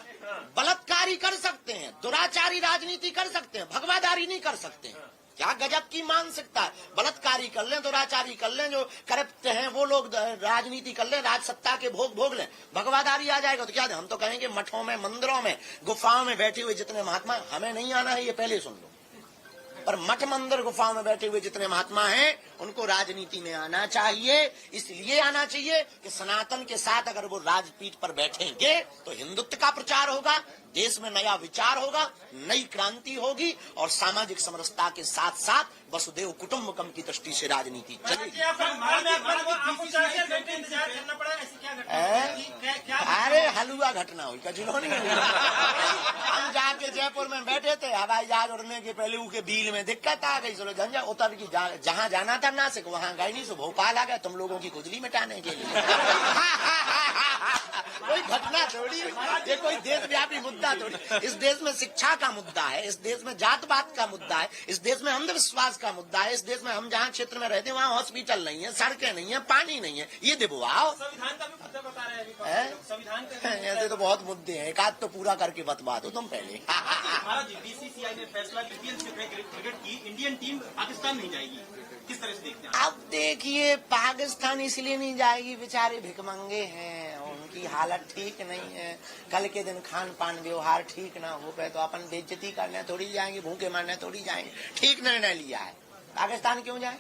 बलात्कारी कर सकते हैं, दुराचारी राजनीति कर सकते हैं, भगवाधारी नहीं कर सकते हैं। क्या गजब की मानसिकता है। बलात्कारी कर लें, दुराचारी कर लें, जो करप्ट हैं वो लोग राजनीति कर लें, राज सत्ता के भोग लें, भगवाधारी आ जाएगा तो क्या। हम तो कहेंगे मठों में, मंदिरों में, गुफाओं में बैठे हुए जितने महात्मा, हमें नहीं आना है ये पहले सुन लो, पर मठ मंदिर गुफाओं में बैठे हुए जितने महात्मा हैं उनको राजनीति में आना चाहिए। इसलिए आना चाहिए कि सनातन के साथ अगर वो राजपीठ पर बैठेंगे तो हिंदुत्व का प्रचार होगा, देश में नया विचार होगा, नई क्रांति होगी और सामाजिक समरसता के साथ साथ वसुदेव कुटुंबकम की दृष्टि से राजनीति चलेगी। अरे हलुआ घटना हुई, कचलो नहीं हुई। हम जाके जयपुर में बैठे थे, हवाई जहाज उड़ने के पहले उनके बिल में दिक्कत आ गई, चलो झंझा उतर की, जहाँ जाना था नासिक वहाँ गए नहीं, सो भोपाल आ गए तुम लोगों की खुजली मिटाने के लिए। कोई घटना थोड़ी, ये कोई देशव्यापी मुद्दा थोड़ी। इस देश में शिक्षा का मुद्दा है, इस देश में जात पात का मुद्दा है, इस देश में अंधविश्वास का मुद्दा है, इस देश में हम जहाँ क्षेत्र में रहते हैं वहाँ हॉस्पिटल नहीं है, सड़कें नहीं है, पानी नहीं है, ये देखो आओ। संविधान का भी मुद्दा बता रहे हैं, संविधान का ऐसे तो बहुत मुद्दे हैं, एक आध तो पूरा करके बतवा दो तुम पहले। बीसीसीआई ने फैसला क्रिकेट की इंडियन टीम पाकिस्तान नहीं जाएगी, किस तरह से देखते हैं? अब देखिए, पाकिस्तान इसलिए नहीं जाएगी, बेचारे भिखमंगे हैं, उनकी हालत ठीक नहीं है, कल के दिन खान पान व्यवहार ठीक ना हो पाए तो अपन बेइज्जती करने थोड़ी जाएंगे, भूखे मारने थोड़ी जाएंगे। ठीक निर्णय लिया है, पाकिस्तान क्यों जाए,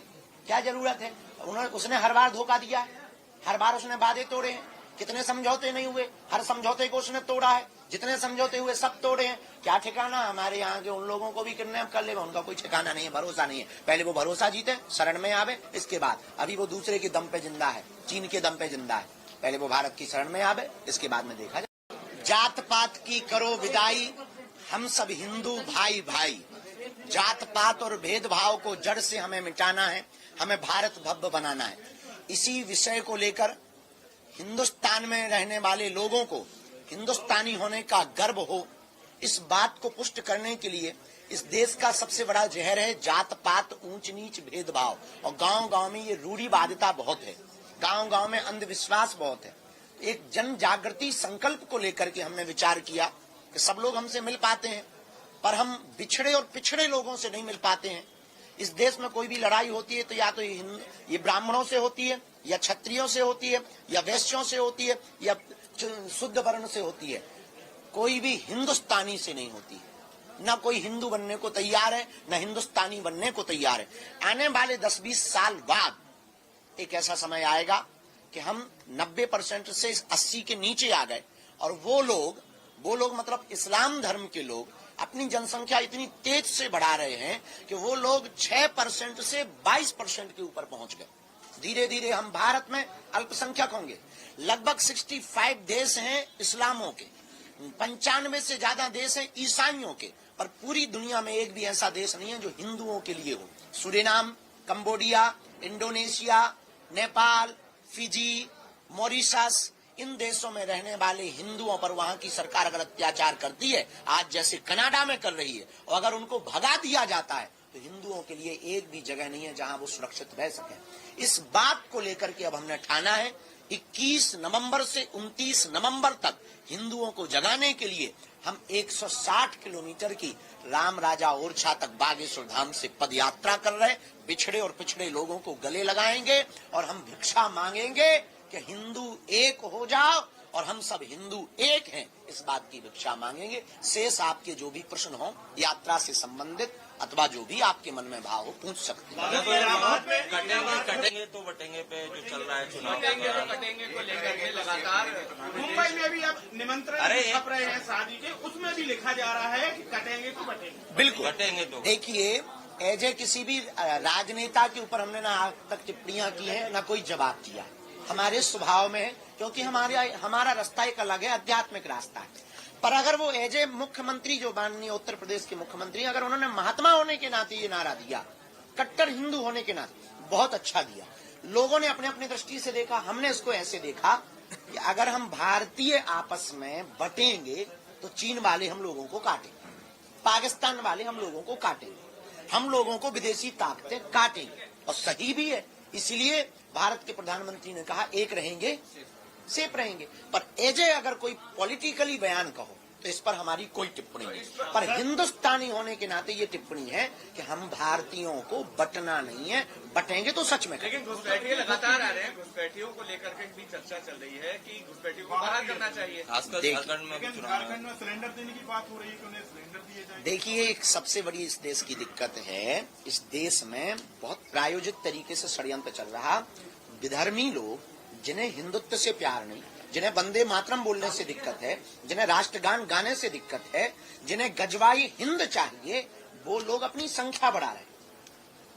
क्या जरूरत है। उसने हर बार धोखा दिया है, हर बार उसने वादे तोड़े हैं, कितने समझौते नहीं हुए, हर समझौते को उसने तोड़ा है, जितने समझौते हुए सब तोड़े हैं। क्या ठिकाना, हमारे यहाँ के उन लोगों को भी किडनैप कर लेगा, उनका कोई ठिकाना नहीं है, भरोसा नहीं है। पहले वो भरोसा जीते, शरण में आवे, इसके बाद अभी वो दूसरे के दम पे जिंदा है, चीन के दम पे जिंदा है, पहले वो भारत की शरण में आवे, इसके बाद में देखा जाए। जात पात की करो विदाई, हम सब हिंदू भाई भाई। जात पात और भेदभाव को जड़ से हमें मिटाना है, हमें भारत भव्य बनाना है। इसी विषय को लेकर हिंदुस्तान में रहने वाले लोगों को हिंदुस्तानी होने का गर्व हो, इस बात को पुष्ट करने के लिए इस देश का सबसे बड़ा जहर है जात पात, ऊंच नीच, भेदभाव। और गांव गांव में ये रूढ़िवादिता बहुत है, गांव गांव में अंधविश्वास बहुत है। एक जन जागृति संकल्प को लेकर के हमने विचार किया कि सब लोग हमसे मिल पाते हैं पर हम बिछड़े और पिछड़े लोगों से नहीं मिल पाते हैं। इस देश में कोई भी लड़ाई होती है तो या तो ये ब्राह्मणों से होती है, या क्षत्रियों से होती है, या वैश्यों से होती है, या शुद्ध वर्ण से होती है। कोई भी हिंदुस्तानी से नहीं होती। न कोई हिंदू बनने को तैयार है, न हिंदुस्तानी बनने को तैयार है। आने वाले 10-20 साल बाद एक ऐसा समय आएगा कि हम 90% से 80 के नीचे आ गए और वो लोग मतलब इस्लाम धर्म के लोग अपनी जनसंख्या इतनी तेज से बढ़ा रहे हैं कि वो लोग 6% से 22% के ऊपर पहुंच गए। धीरे धीरे हम भारत में अल्पसंख्यक होंगे। लगभग 65 देश हैं इस्लामों के, 95 से ज्यादा देश हैं ईसाइयों के, पर पूरी दुनिया में एक भी ऐसा देश नहीं है जो हिंदुओं के लिए हो। Suriname, Cambodia, Indonesia, Nepal, Fiji, Mauritius, इन देशों में रहने वाले हिंदुओं पर वहां की सरकार अगर अत्याचार करती है, आज जैसे कनाडा में कर रही है, और अगर उनको भगा दिया जाता है तो हिंदुओं के लिए एक भी जगह नहीं है जहां वो सुरक्षित रह सके। इस बात को लेकर के अब हमने ठाना है 21 नवंबर से 29 नवंबर तक हिंदुओं को जगाने के लिए हम 160 किलोमीटर की राम राजा ओरछा तक बागेश्वर धाम से पद यात्रा कर रहे। बिछड़े और पिछड़े लोगों को गले लगाएंगे और हम भिक्षा मांगेंगे कि हिंदू एक हो जाओ और हम सब हिंदू एक हैं, इस बात की भिक्षा मांगेंगे। शेष आपके जो भी प्रश्न हो यात्रा से संबंधित अथवा जो भी आपके मन में भाव हो पूछ सकते हैं। कटेंगे तो बटेंगे पे जो चल रहा है चुनाव कटेंगे को लेकर के लगातार मुंबई में भी अब निमंत्रण छप रहे हैं शादी के, उसमें भी लिखा जा रहा है कि कटेंगे तो बटेंगे। बिल्कुल कटेंगे तो। देखिए, एजे किसी भी राजनेता के ऊपर हमने ना आज तक टिप्पणियां की है ना कोई जवाब दिया है। हमारे स्वभाव में है, क्योंकि हमारा रास्ता एक अलग है, आध्यात्मिक रास्ता है। पर अगर वो एजे मुख्यमंत्री जो माननीय उत्तर प्रदेश के मुख्यमंत्री, अगर उन्होंने महात्मा होने के नाते ये नारा दिया, कट्टर हिंदू होने के नाते, बहुत अच्छा दिया। लोगों ने अपने अपनी दृष्टि से देखा, हमने इसको ऐसे देखा कि अगर हम भारतीय आपस में बटेंगे तो चीन वाले हम लोगों को काटेंगे, पाकिस्तान वाले हम लोगों को काटेंगे, हम लोगों को विदेशी ताकतें काटेंगे, और सही भी है। इसलिए भारत के प्रधानमंत्री ने कहा एक रहेंगे सेफ रहेंगे। पर एजे अगर कोई पॉलिटिकली बयान कहो तो इस पर हमारी कोई टिप्पणी नहीं, पर हिंदुस्तानी होने के नाते ये टिप्पणी है कि हम भारतीयों को बटना नहीं है, बटेंगे तो सच में। लेकिन घुसपैठिए लगातार आ रहे हैं, घुसपैठियों को लेकर के भी चर्चा चल रही है कि घुसपैठियों को बाहर करना चाहिए। खासकर झारखंड में झारखंड में सिलेंडर देने की बात हो रही है कि उन्हें सिलेंडर दिए जाए। देखिए, एक सबसे बड़ी इस देश की दिक्कत है, इस देश में बहुत प्रायोजित तरीके से षड्यंत्र चल रहा। विधर्मी लोग जिन्हें हिंदुत्व से प्यार नहीं, जिन्हें वंदे मातरम बोलने से दिक्कत है, जिन्हें राष्ट्रगान गाने से दिक्कत है, जिन्हें गजवाई हिंद चाहिए, वो लोग अपनी संख्या बढ़ा रहे हैं,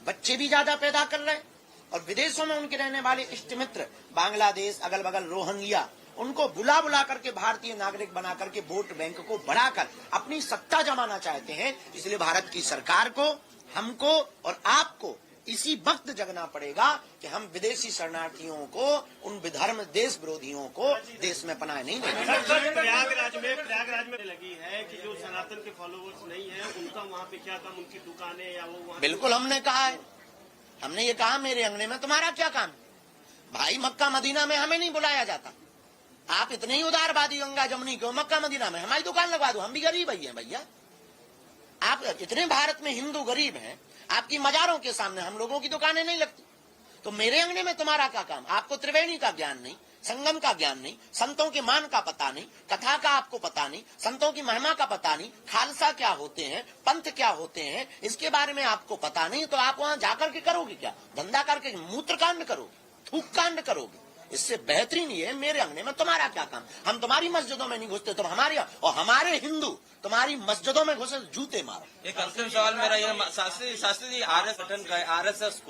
बच्चे भी ज्यादा पैदा कर रहे हैं, और विदेशों में उनके रहने वाले इष्ट मित्र बांग्लादेश, अगल बगल रोहिंग्या, उनको बुला बुला करके भारतीय नागरिक बना करके वोट बैंक को बढ़ाकर अपनी सत्ता जमाना चाहते हैं। इसलिए भारत की सरकार को, हमको और आपको इसी वक्त जगना पड़ेगा कि हम विदेशी शरणार्थियों को, उन विधर्म देश विरोधियों को देश में पनाह नहीं देंगे। प्रयागराज में लगी है कि जो सनातन के फॉलोवर्स नहीं है उनका वहाँ पे क्या काम, उनकी दुकानें या वो वहाँ। बिल्कुल हमने कहा है, हमने ये कहा मेरे अंगने में तुम्हारा क्या काम भाई, मक्का मदीना में हमें नहीं बुलाया जाता। आप इतने ही उदारवादी गंगा जमुनी क्यों, मक्का मदीना में हमारी दुकान लगवा दो, हम भी गरीब ही हैं भैया। आप इतने भारत में हिंदू गरीब हैं, आपकी मजारों के सामने हम लोगों की दुकानें नहीं लगती, तो मेरे अंगने में तुम्हारा क्या काम। आपको त्रिवेणी का ज्ञान नहीं, संगम का ज्ञान नहीं, संतों के मान का पता नहीं, कथा का आपको पता नहीं, संतों की महिमा का पता नहीं, खालसा क्या होते हैं, पंथ क्या होते हैं, इसके बारे में आपको पता नहीं, तो आप वहां जाकर के करोगे क्या, धंधा करके मूत्र कांड करोगे, थूक कांड करोगे। इससे बेहतरीन ये है मेरे अंगने में तुम्हारा क्या काम। हम तुम्हारी मस्जिदों में नहीं घुसते, तुम हमारी, और हमारे हिंदू तुम्हारी मस्जिदों में घुसे जूते मारो। एक अंतिम सवाल मेरा ये, शास्त्री जी आरएस गठन का है, आरएसएस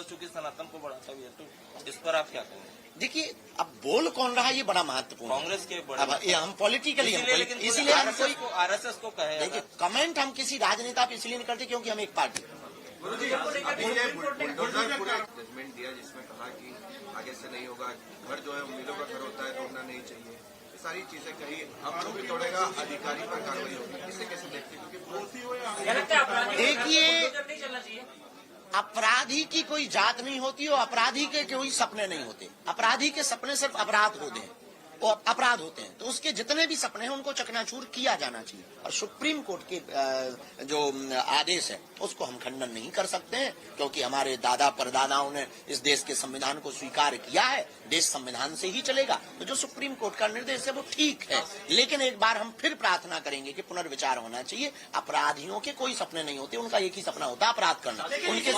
चूंकि सनातन को बढ़ाता हुआ है, तो इस पर आप क्या कहेंगे? देखिए, अब बोल कौन रहा है ये बड़ा महत्वपूर्ण है। कांग्रेस के अब ये हम पॉलिटिकली, इसलिए हम कोई आरएसएस को कहे। देखिए, कमेंट हम किसी राजनेता पे इसलिए नहीं करते क्योंकि हम एक पार्टी। जजमेंट दिया जिसमें कहा कि आगे से नहीं होगा, घर जो है उम्मीदों का घर होता है, तोड़ना नहीं चाहिए, ये सारी चीजें कही। अब जो भी तोड़ेगा अधिकारी पर कार्रवाई होगी, इसे कैसे देखते हैं? क्योंकि देखिए, अपराधी की कोई जात नहीं होती और अपराधी के कोई सपने नहीं होते। अपराधी के सपने सिर्फ अपराध होते हैं, वो अपराध होते हैं, तो उसके जितने भी सपने हैं उनको चकनाचूर किया जाना चाहिए। और सुप्रीम कोर्ट के जो आदेश है उसको हम खंडन नहीं कर सकते हैं, क्योंकि हमारे दादा परदादाओं ने इस देश के संविधान को स्वीकार किया है, देश संविधान से ही चलेगा। तो जो सुप्रीम कोर्ट का निर्देश है वो ठीक है, लेकिन एक बार हम फिर प्रार्थना करेंगे कि पुनर्विचार होना चाहिए। अपराधियों के कोई सपने नहीं होते, उनका एक ही सपना होता है अपराध करना। उनके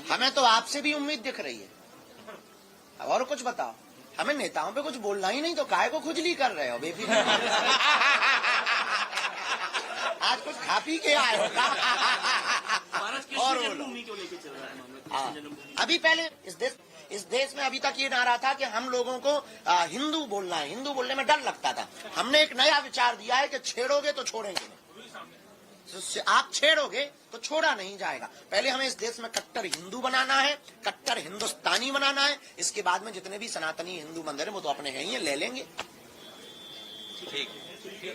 हमें तो आपसे भी उम्मीद दिख रही है। और कुछ बताओ, हमें नेताओं पे कुछ बोलना ही नहीं, तो काहे को खुजली कर रहे हो बेफिक्र? आज कुछ खा पी के आए हो और अभी पहले इस देश में अभी तक ये नारा था कि हम लोगों को हिंदू बोलना है, हिंदू बोलने में डर लगता था। हमने एक नया विचार दिया है कि छेड़ोगे तो छोड़ेंगे नहीं, आप छेड़ोगे तो छोड़ा नहीं जाएगा। पहले हमें इस देश में कट्टर हिंदू बनाना है, कट्टर हिंदुस्तानी बनाना है। इसके बाद में जितने भी सनातनी हिंदू मंदिर है वो तो अपने हैं ही, ले लेंगे।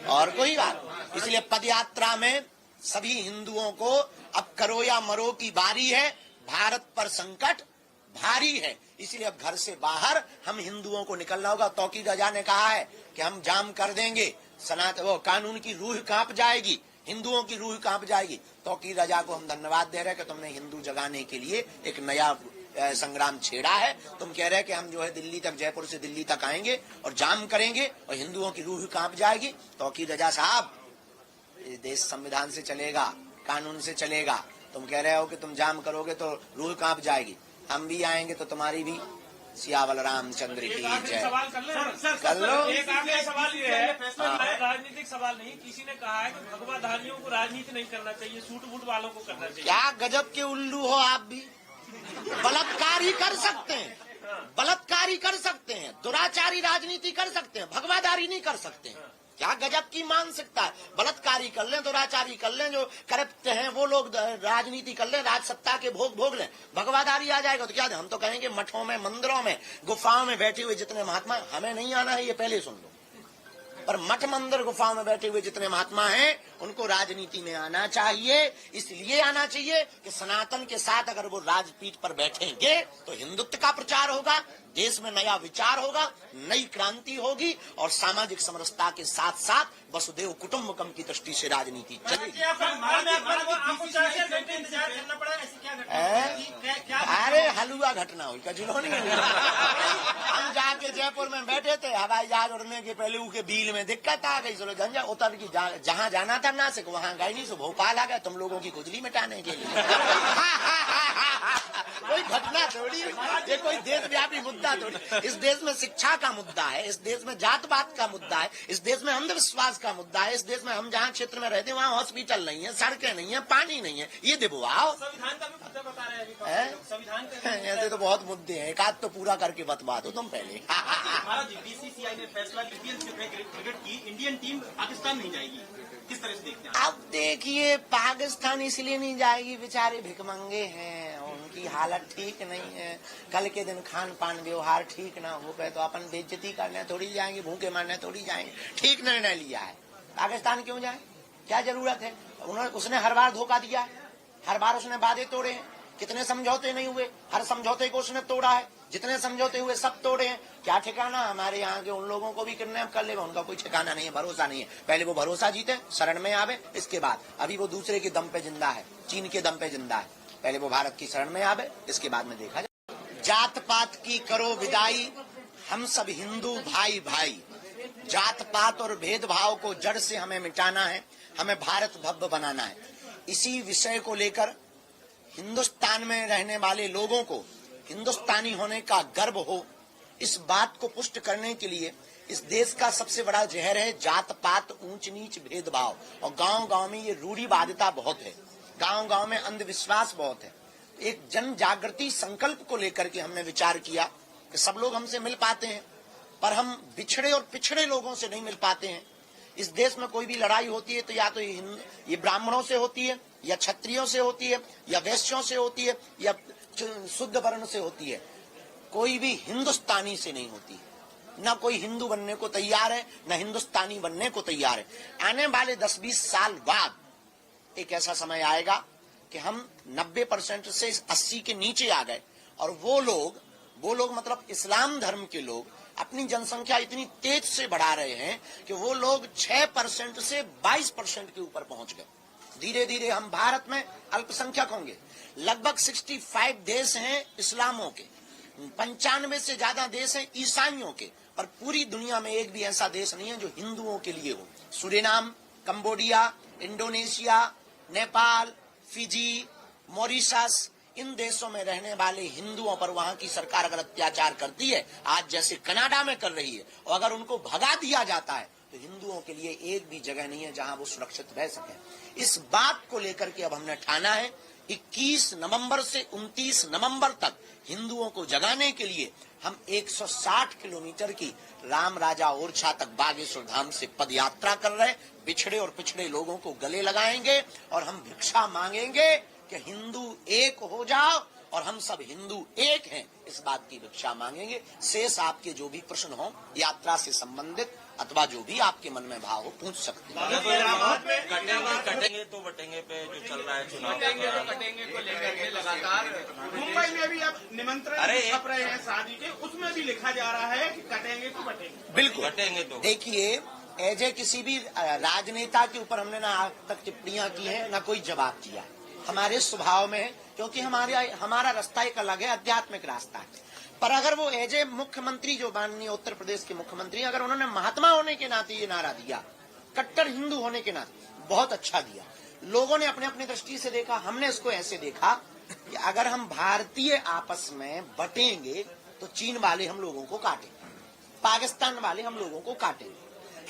और कोई बात, इसलिए पदयात्रा में सभी हिंदुओं को अब करो या मरो की बारी है। भारत पर संकट भारी है, इसलिए अब घर से बाहर हम हिंदुओं को निकलना होगा। तौकीर रजा ने कहा है कि हम जाम कर देंगे, वो कानून की रूह कांप जाएगी, हिंदुओं की रूह कांप जाएगी। तौकीर रजा को हम धन्यवाद दे रहे हैं कि तुमने हिंदू जगाने के लिए एक नया संग्राम छेड़ा है। तुम कह रहे हैं कि हम जो है दिल्ली तक, जयपुर से दिल्ली तक आएंगे और जाम करेंगे और हिंदुओं की रूह कांप जाएगी। तौकीर रजा साहब, ये देश संविधान से चलेगा, कानून से चलेगा। तुम कह रहे हो कि तुम जाम करोगे तो रूह कांप जाएगी। हम भी आएंगे तो तुम्हारी भी। सियावल रामचंद्र की जय। सवाल कर लो। एक आखिरी सवाल ये है, राजनीतिक सवाल नहीं, किसी ने कहा है कि भगवाधारियों को राजनीति नहीं करना चाहिए, सूट बूट वालों को करना चाहिए। क्या गजब के उल्लू हो आप भी। बलात्कार ही कर सकते हैं, बलात्कारी कर सकते हैं, दुराचारी राजनीति कर सकते हैं, भगवाधारी नहीं कर सकते हैं। क्या गजब की मानसिकता है। बलात्कारी कर लें, दुराचारी कर लें, जो करप्ट हैं वो लोग राजनीति कर लें, राज सत्ता के भोग लें, भगवाधारी आ जाएगा तो क्या। हम तो कहेंगे मठों में, मंदिरों में, गुफाओं में बैठे हुए जितने महात्मा, हमें नहीं आना है ये पहले सुन लो, पर मठ मंदिर गुफाओं में बैठे हुए जितने महात्मा हैं उनको राजनीति में आना चाहिए। इसलिए आना चाहिए कि सनातन के साथ अगर वो राजपीठ पर बैठेंगे तो हिंदुत्व का प्रचार होगा, देश में नया विचार होगा, नई क्रांति होगी और सामाजिक समरसता के साथ साथ वसुदेव कुटुंबकम की दृष्टि से राजनीति चलेगी। अरे हलुआ घटना हुई, कजुलो नहीं हुई। हम जाके जयपुर में बैठे थे, हवाई जहाज उड़ने के पहले उनके बिल में दिक्कत आ गई, चलो झंझा उतर की जहाँ जाना था नासिक वहाँ गए नहीं, सो भोपाल आ गए तुम लोगों की खुजली मिटाने के लिए। कोई घटना थोड़ी, ये कोई देशव्यापी मुद्दा थोड़ी। इस देश में शिक्षा का मुद्दा है, इस देश में जात पात का मुद्दा है, इस देश में अंधविश्वास का मुद्दा है, इस देश में हम जहाँ क्षेत्र में रहते हैं वहाँ हॉस्पिटल नहीं है, सड़कें नहीं है, पानी नहीं है, ये दिबवाओ। संविधान का भी मुद्दा बता रहे हैं, संविधान का ऐसे तो बहुत मुद्दे हैं, एक आध तो पूरा करके बतवा दो तुम पहले। बीसीसीआई ने फैसला क्रिकेट की इंडियन टीम पाकिस्तान नहीं जाएगी, किस तरह से देखते हैं? अब देखिए, पाकिस्तान इसलिए नहीं जाएगी, बेचारे भिखमंगे हैं, उनकी हालत ठीक नहीं है, कल के दिन खान पान व्यवहार ठीक ना हो गए तो अपन बेइज्जती करने थोड़ी जाएंगे, भूखे मारने थोड़ी जाएंगे। ठीक निर्णय लिया है, पाकिस्तान क्यों जाए, क्या जरूरत है। उसने हर बार धोखा दिया है, हर बार उसने वादे तोड़े हैं, कितने समझौते नहीं हुए, हर समझौते को उसने तोड़ा है, जितने समझौते हुए सब तोड़े हैं। क्या ठिकाना हमारे यहाँ के उन लोगों को भी किडनैप कर लेगा, उनका कोई ठिकाना नहीं है, भरोसा नहीं है। पहले वो भरोसा जीते, शरण में आवे, इसके बाद अभी वो दूसरे के दम पे जिंदा है, चीन के दम पे जिंदा है, पहले वो भारत की शरण में आवे, इसके बाद में देखा जाए। जात पात की करो विदाई, हम सब हिंदू भाई भाई। जात पात और भेदभाव को जड़ से हमें मिटाना है, हमें भारत भव्य बनाना है। इसी विषय को लेकर हिंदुस्तान में रहने वाले लोगों को हिंदुस्तानी होने का गर्व हो, इस बात को पुष्ट करने के लिए इस देश का सबसे बड़ा जहर है जात पात, ऊंच नीच, भेदभाव। और गांव गांव में ये रूढ़िवादिता बहुत है, गांव गांव में अंधविश्वास बहुत है। एक जन जागृति संकल्प को लेकर के हमने विचार किया कि सब लोग हमसे मिल पाते हैं, पर हम बिछड़े और पिछड़े लोगों से नहीं मिल पाते हैं। इस देश में कोई भी लड़ाई होती है तो या तो ये ब्राह्मणों से होती है, या क्षत्रियों से होती है, या वैश्यों से होती है, या शुद्ध वर्ण से होती है। कोई भी हिंदुस्तानी से नहीं होती। न कोई हिंदू बनने को तैयार है, न हिंदुस्तानी बनने को तैयार है। आने वाले 10-20 साल बाद एक ऐसा समय आएगा कि हम 90% से 80 के नीचे आ गए, और वो लोग मतलब इस्लाम धर्म के लोग अपनी जनसंख्या इतनी तेज से बढ़ा रहे हैं कि वो लोग 6% से 22% के ऊपर पहुंच गए। धीरे धीरे हम भारत में अल्पसंख्यक होंगे। लगभग 65 देश हैं इस्लामों के, 95 से ज्यादा देश हैं ईसाइयों के, और पूरी दुनिया में एक भी ऐसा देश नहीं है जो हिंदुओं के लिए हो। Suriname, Cambodia, Indonesia, Nepal, Fiji, Mauritius, इन देशों में रहने वाले हिंदुओं पर वहां की सरकार अगर अत्याचार करती है, आज जैसे कनाडा में कर रही है, और अगर उनको भगा दिया जाता है तो हिंदुओं के लिए एक भी जगह नहीं है जहां वो सुरक्षित रह सके। इस बात को लेकर के अब हमने ठाना है 21 नवंबर से 29 नवंबर तक हिंदुओं को जगाने के लिए हम 160 किलोमीटर की राम राजा ओरछा तक बागेश्वर धाम से पद यात्रा कर रहे हैं। बिछड़े और पिछड़े लोगों को गले लगाएंगे और हम भिक्षा मांगेंगे कि हिंदू एक हो जाओ और हम सब हिंदू एक हैं, इस बात की भिक्षा मांगेंगे। शेष आपके जो भी प्रश्न हो यात्रा से संबंधित अथवा जो भी आपके मन में भाव हो पूछ सकते हैं। कटेंगे तो बटेंगे पे जो चल रहा है चुनाव कटेंगे को लेकर के लगातार मुंबई में भी अब निमंत्रण छप रहे हैं शादी के, उसमें भी लिखा जा रहा है कि कटेंगे तो बटेंगे। बिल्कुल कटेंगे तो देखिए, एजे किसी भी राजनेता के ऊपर हमने ना आज तक टिप्पणियां की है ना कोई जवाब दिया है। हमारे स्वभाव में है, क्योंकि हमारा रास्ता एक अलग है, आध्यात्मिक रास्ता है। पर अगर वो एजे मुख्यमंत्री जो माननीय उत्तर प्रदेश के मुख्यमंत्री, अगर उन्होंने महात्मा होने के नाते ये नारा दिया, कट्टर हिंदू होने के नाते, बहुत अच्छा दिया। लोगों ने अपने अपनी दृष्टि से देखा, हमने इसको ऐसे देखा कि अगर हम भारतीय आपस में बटेंगे तो चीन वाले हम लोगों को काटेंगे, पाकिस्तान वाले हम लोगों को काटेंगे,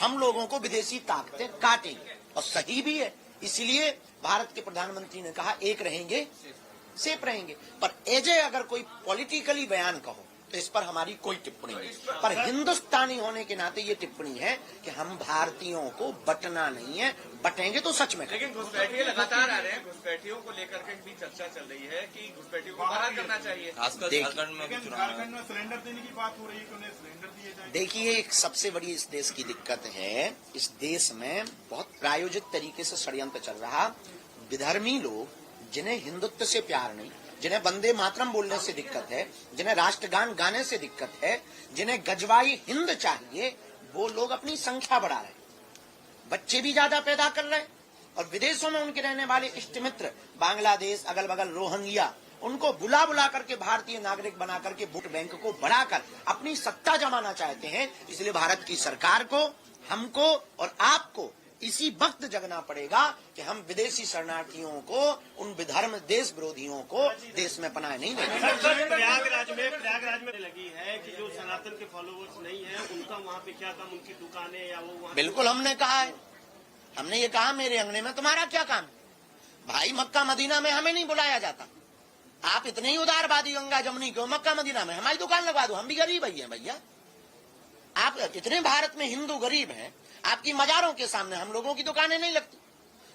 हम लोगों को विदेशी ताकतें काटेंगे। और सही भी है, इसलिए भारत के प्रधानमंत्री ने कहा एक रहेंगे सेफ रहेंगे। पर एजे अगर कोई पॉलिटिकली बयान कहो तो इस पर हमारी कोई टिप्पणी नहीं, पर हिंदुस्तानी होने के नाते ये टिप्पणी है कि हम भारतीयों को बटना नहीं है, बटेंगे तो सच में। लेकिन घुसपैठिए लगातार आ रहे हैं, घुसपैठियों को लेकर के भी चर्चा चल रही है कि घुसपैठियों को बाहर करना चाहिए। खासकर झारखंड में भी चुनाव झारखंड में सिलेंडर देने की बात हो रही है कि उन्हें सिलेंडर दिए जाए। देखिए, एक सबसे बड़ी इस देश की दिक्कत है, इस देश में बहुत प्रायोजित तरीके से षड्यंत्र चल रहा। विधर्मी लोग जिन्हें हिंदुत्व से प्यार नहीं, जिन्हें वंदे मातरम बोलने से दिक्कत है, जिन्हें राष्ट्रगान गाने से दिक्कत है, जिन्हें गजवाई हिंद चाहिए, वो लोग अपनी संख्या बढ़ा रहे हैं, बच्चे भी ज्यादा पैदा कर रहे हैं। और विदेशों में उनके रहने वाले इष्ट मित्र बांग्लादेश, अगल बगल रोहिंग्या, उनको बुला बुला करके भारतीय नागरिक बना करके वोट बैंक को बढ़ाकर अपनी सत्ता जमाना चाहते हैं। इसलिए भारत की सरकार को, हमको और आपको इसी वक्त जगना पड़ेगा कि हम विदेशी शरणार्थियों को, उन विधर्म देश विरोधियों को देश में पनाह नहीं देंगे। प्रयागराज में लगी है कि जो सनातन के फॉलोवर्स नहीं है उनका वहाँ पे क्या काम, उनकी दुकानें या वो वहाँ। बिल्कुल हमने कहा है, हमने ये कहा मेरे अंगने में तुम्हारा क्या काम भाई। मक्का मदीना में हमें नहीं बुलाया जाता, आप इतने ही उदारवादी गंगा जमुनी क्यों मक्का मदीना में हमारी दुकान लगवा दो, हम भी गरीब ही हैं भैया। आप इतने भारत में हिंदू गरीब हैं, आपकी मजारों के सामने हम लोगों की दुकानें नहीं लगती,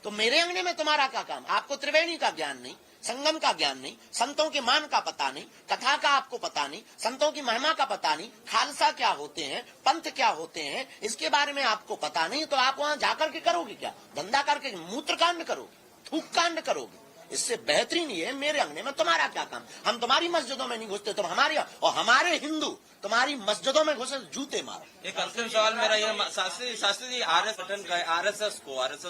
तो मेरे अंगने में तुम्हारा क्या काम। आपको त्रिवेणी का ज्ञान नहीं, संगम का ज्ञान नहीं, संतों के मान का पता नहीं, कथा का आपको पता नहीं, संतों की महिमा का पता नहीं, खालसा क्या होते हैं, पंथ क्या होते हैं, इसके बारे में आपको पता नहीं, तो आप वहां जाकर के करोगे क्या, धंधा करके मूत्र कांड करोगे, थूक कांड करोगे। इससे बेहतरीन ये है मेरे अंगने में तुम्हारा क्या काम। हम तुम्हारी मस्जिदों में नहीं घुसते, तुम हमारी, और हमारे हिंदू तुम्हारी मस्जिदों में घुसे जूते मारो। एक अंतिम सवाल मेरा ये, शास्त्री जी आरएसएस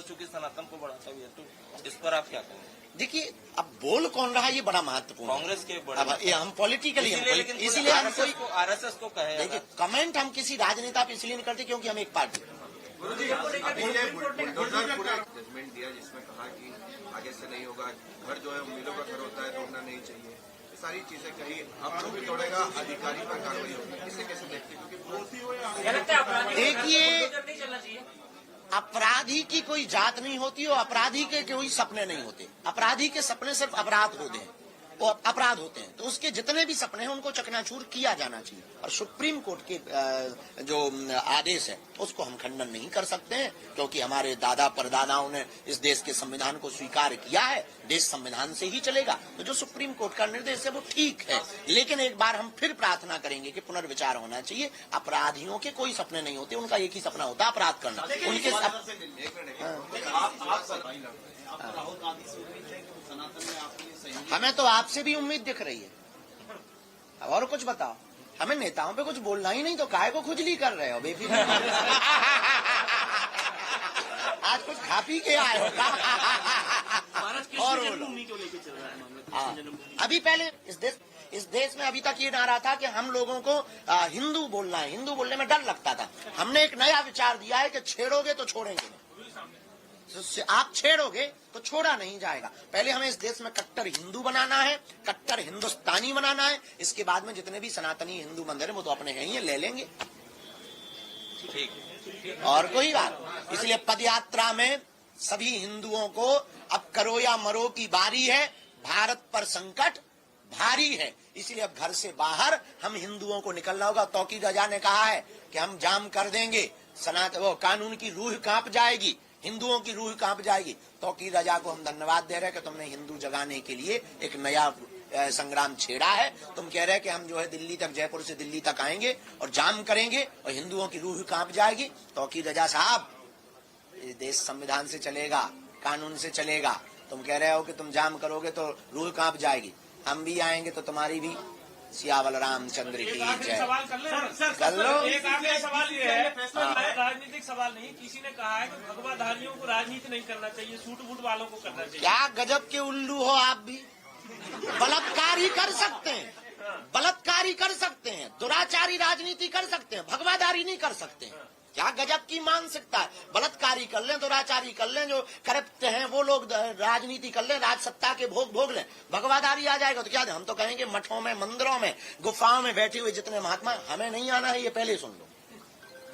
चूंकि सनातन को बढ़ाता हुआ है, तो इस पर आप क्या कहेंगे? देखिए, अब बोल कौन रहा है ये बड़ा महत्वपूर्ण है। कांग्रेस के अब ये हम पॉलिटिकली, इसीलिए हम कोई आरएसएस को कहे। देखिए, कमेंट हम किसी राजनेता पे इसलिए नहीं करते क्योंकि हम एक पार्टी। जजमेंट दिया जिसमें कहा कि आगे से नहीं होगा, घर जो है उम्मीदों का घर होता है, तोड़ना नहीं चाहिए, ये सारी चीजें कही। अब जो भी तोड़ेगा अधिकारी पर कार्रवाई होगी, इसे कैसे देखते हैं? क्योंकि देखिए, अपराधी की कोई जात नहीं होती और अपराधी के कोई सपने नहीं होते। अपराधी के सपने सिर्फ अपराध होते हैं, वो अपराध होते हैं, तो उसके जितने भी सपने हैं उनको चकनाचूर किया जाना चाहिए। और सुप्रीम कोर्ट के जो आदेश है उसको हम खंडन नहीं कर सकते हैं, क्योंकि हमारे दादा परदादाओं ने इस देश के संविधान को स्वीकार किया है, देश संविधान से ही चलेगा। तो जो सुप्रीम कोर्ट का निर्देश है वो ठीक है, लेकिन एक बार हम फिर प्रार्थना करेंगे कि पुनर्विचार होना चाहिए। अपराधियों के कोई सपने नहीं होते, उनका एक ही सपना होता है अपराध करना। उनके हमें तो आपसे भी उम्मीद दिख रही है। और कुछ बताओ, हमें नेताओं पे कुछ बोलना ही नहीं तो काहे को खुजली कर रहे हो बेफिक्र। आज कुछ खा पी के आए हो और अभी पहले इस देश में अभी तक ये नारा था कि हम लोगों को हिंदू बोलना है, हिंदू बोलने में डर लगता था। हमने एक नया विचार दिया है कि छेड़ोगे तो छोड़ेंगे नहीं, आप छेड़ोगे तो छोड़ा नहीं जाएगा। पहले हमें इस देश में कट्टर हिंदू बनाना है, कट्टर हिंदुस्तानी बनाना है। इसके बाद में जितने भी सनातनी हिंदू मंदिर है वो तो अपने हैं ही, ले लेंगे, ठीक। और कोई बात, इसलिए पदयात्रा में सभी हिंदुओं को अब करो या मरो की बारी है। भारत पर संकट भारी है, इसलिए अब घर से बाहर हम हिंदुओं को निकलना होगा। तौकीर रजा ने कहा है कि हम जाम कर देंगे, वो कानून की रूह कांप जाएगी, हिंदुओं की रूह कांप जाएगी। तौकीर रजा को हम धन्यवाद दे रहे हैं कि तुमने हिंदू जगाने के लिए एक नया संग्राम छेड़ा है। तुम कह रहे कि हम जो है दिल्ली तक, जयपुर से दिल्ली तक आएंगे और जाम करेंगे और हिंदुओं की रूह कांप जाएगी। तौकीर रजा साहब, ये देश संविधान से चलेगा, कानून से चलेगा। तुम कह रहे हो कि तुम जाम करोगे तो रूह कांप जाएगी। हम भी आएंगे तो तुम्हारी भी। सियावल रामचंद्र की जय। सवाल कर ले कर लो। एक आखिरी सवाल ये है, राजनीतिक सवाल नहीं, किसी ने कहा है कि भगवाधारियों को राजनीति नहीं करना चाहिए, सूट बूट वालों को करना चाहिए। क्या गजब के उल्लू हो आप भी। बलात्कार ही कर सकते हैं, बलात्कार ही कर सकते हैं, दुराचारी राजनीति कर सकते हैं, भगवाधारी नहीं कर सकते हैं। क्या गजब की मानसिकता है। बलात्कारी कर लें, दुराचारी कर लें, जो करप्ट हैं वो लोग राजनीति कर लें, राज सत्ता के भोग लें, भगवाधारी आ जाएगा तो क्या हम तो कहेंगे मठों में, मंदिरों में, गुफाओं में बैठे हुए जितने महात्मा, हमें नहीं आना है ये पहले सुन लो,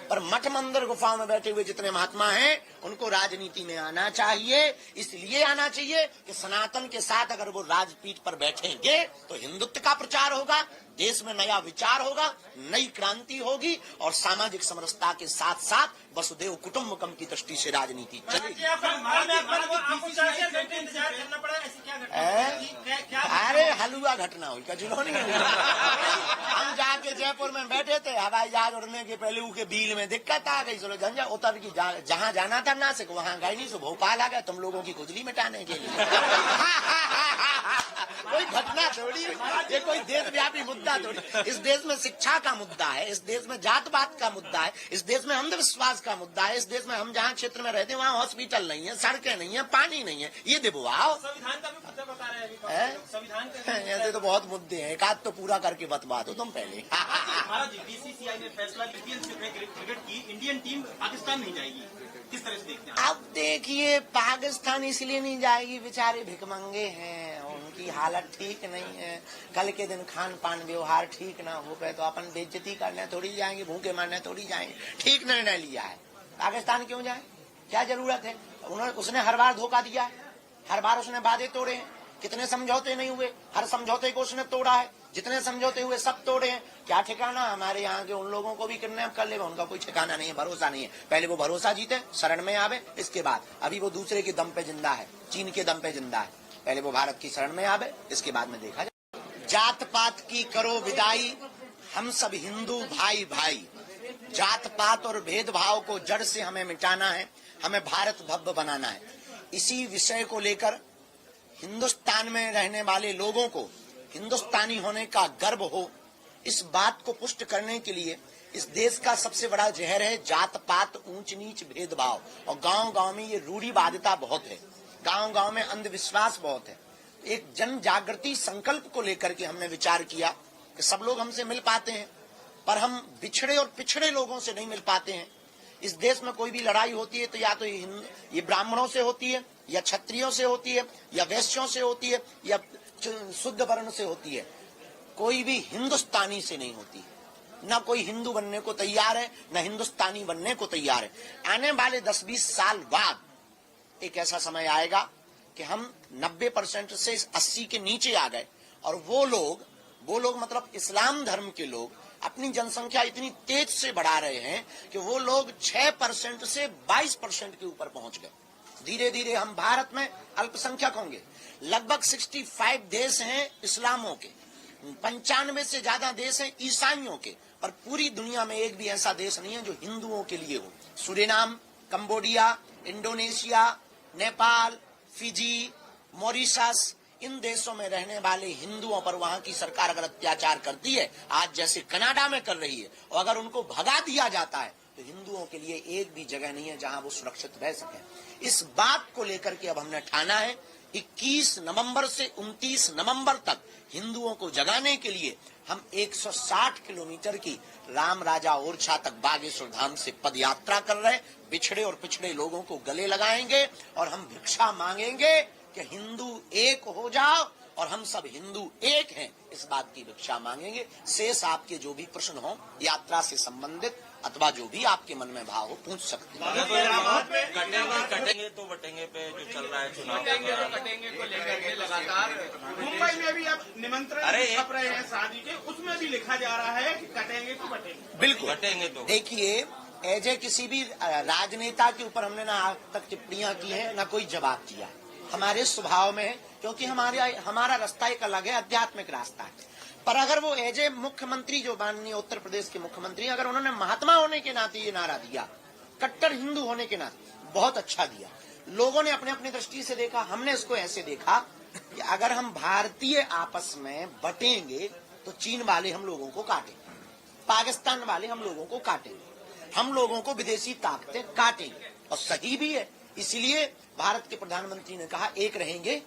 पर मठ मंदिर गुफाओं में बैठे हुए जितने महात्मा हैं उनको राजनीति में आना चाहिए। इसलिए आना चाहिए कि सनातन के साथ अगर वो राजपीठ पर बैठेंगे तो हिंदुत्व का प्रचार होगा, देश में नया विचार होगा, नई क्रांति होगी और सामाजिक समरसता के साथ साथ वसुदेव कुटुंबकम की दृष्टि से राजनीति चलेगी। अरे हलवा घटना हुई, कचुलो नहीं हुआ। हम जाके जयपुर में बैठे थे, हवाई जहाज उड़ने के पहले उनके बिल में दिक्कत आ गई, चलो झंझा उतर की जहाँ जाना था नासिक वहाँ गए नहीं, सो भोपाल आ गया तुम लोगों की खुजली मिटाने के लिए। कोई घटना थोड़ी, ये कोई देशव्यापी मुद्दा थोड़ी। इस देश में शिक्षा का मुद्दा है, इस देश में जात पात का मुद्दा है, इस देश में अंधविश्वास का मुद्दा है, इस देश में हम जहाँ क्षेत्र में रहते हैं वहाँ हॉस्पिटल नहीं है, सड़कें नहीं है, पानी नहीं है, ये दिबवाओ। संविधान का भी मुद्दा बता रहे हैं, संविधान का ऐसे तो बहुत मुद्दे हैं, एक आध तो पूरा करके बतवा दो तुम पहले। बीसीसीआई ने फैसला क्रिकेट की इंडियन टीम पाकिस्तान नहीं जाएगी, किस तरह से देखते हैं? अब देखिए, पाकिस्तान इसलिए नहीं जाएगी, बेचारे भिखमंगे हैं, उनकी हालत ठीक नहीं है, कल के दिन खान पान व्यवहार ठीक ना हो गए तो अपन बेइज्जती करने थोड़ी जाएंगे, भूखे मारने थोड़ी जाएंगे। ठीक निर्णय लिया है, पाकिस्तान क्यों जाए, क्या जरूरत है। उसने हर बार धोखा दिया है, हर बार उसने वादे तोड़े हैं, कितने समझौते नहीं हुए, हर समझौते को उसने तोड़ा है, जितने समझौते हुए सब तोड़े हैं। क्या ठिकाना हमारे यहाँ के उन लोगों को भी किडनैप कर लेगा, उनका कोई ठिकाना नहीं है, भरोसा नहीं है। पहले वो भरोसा जीते, शरण में आवे, इसके बाद अभी वो दूसरे के दम पे जिंदा है, चीन के दम पे जिंदा है, पहले वो भारत की शरण में आवे, इसके बाद में देखा जाए। जात पात की करो विदाई, हम सब हिंदू भाई भाई। जात पात और भेदभाव को जड़ से हमें मिटाना है, हमें भारत भव्य बनाना है। इसी विषय को लेकर हिंदुस्तान में रहने वाले लोगों को हिंदुस्तानी होने का गर्व हो, इस बात को पुष्ट करने के लिए इस देश का सबसे बड़ा जहर है जात पात, ऊंच नीच, भेदभाव। और गांव गांव में ये रूढ़िवादिता बहुत है, गांव गांव में अंधविश्वास बहुत है। एक जन जागृति संकल्प को लेकर के हमने विचार किया कि सब लोग हमसे मिल पाते हैं पर हम बिछड़े और पिछड़े लोगों से नहीं मिल पाते हैं। इस देश में कोई भी लड़ाई होती है तो या तो ये ब्राह्मणों से होती है, या क्षत्रियों से होती है, या वैश्यों से होती है, या शुद्ध वर्ण से होती है, कोई भी हिंदुस्तानी से नहीं होती। न कोई हिंदू बनने को तैयार है, न हिंदुस्तानी बनने को तैयार है। आने वाले 10-20 साल बाद एक ऐसा समय आएगा कि हम 90% से 80 के नीचे आ गए और वो लोग मतलब इस्लाम धर्म के लोग अपनी जनसंख्या इतनी तेज से बढ़ा रहे हैं कि वो लोग 6% से 22% के ऊपर पहुंच गए। धीरे धीरे हम भारत में अल्पसंख्यक होंगे। लगभग 65 देश हैं इस्लामों के, 95 से ज्यादा देश हैं ईसाइयों के, पर पूरी दुनिया में एक भी ऐसा देश नहीं है जो हिंदुओं के लिए हो। Suriname, Cambodia, Indonesia, Nepal, Fiji, Mauritius, इन देशों में रहने वाले हिंदुओं पर वहां की सरकार अगर अत्याचार करती है, आज जैसे कनाडा में कर रही है, और अगर उनको भगा दिया जाता है तो हिंदुओं के लिए एक भी जगह नहीं है जहां वो सुरक्षित रह सके। इस बात को लेकर के अब हमने ठाना है 21 नवंबर से 29 नवंबर तक हिंदुओं को जगाने के लिए हम 160 किलोमीटर की राम राजा ओरछा तक बागेश्वर धाम से पद यात्रा कर रहे हैं। बिछड़े और पिछड़े लोगों को गले लगाएंगे और हम भिक्षा मांगेंगे कि हिंदू एक हो जाओ और हम सब हिंदू एक हैं, इस बात की भिक्षा मांगेंगे। शेष आपके जो भी प्रश्न हो यात्रा से संबंधित अथवा जो भी आपके मन में भाव हो पूछ सकते हैं। कटेंगे तो बटेंगे पे जो चल रहा है चुनाव, कटेंगे को लेकर के लगातार मुंबई में भी अब निमंत्रण छप रहे हैं शादी के, उसमें भी लिखा जा रहा है कि कटेंगे तो बटेंगे। बिल्कुल कटेंगे तो देखिए, एज ए किसी भी राजनेता के ऊपर हमने ना आज तक टिप्पणियां की है, ना कोई जवाब दिया है। हमारे स्वभाव में है, क्योंकि हमारा रास्ता एक अलग है, आध्यात्मिक रास्ता है। पर अगर वो एज ए मुख्यमंत्री, जो माननीय उत्तर प्रदेश के मुख्यमंत्री, अगर उन्होंने महात्मा होने के नाते ये नारा दिया, कट्टर हिंदू होने के नाते, बहुत अच्छा दिया। लोगों ने अपने अपनी दृष्टि से देखा, हमने इसको ऐसे देखा कि अगर हम भारतीय आपस में बटेंगे तो चीन वाले हम लोगों को काटेंगे, पाकिस्तान वाले हम लोगों को काटेंगे, हम लोगों को विदेशी ताकतें काटेंगे, और सही भी है। इसलिए भारत के प्रधानमंत्री ने कहा एक रहेंगे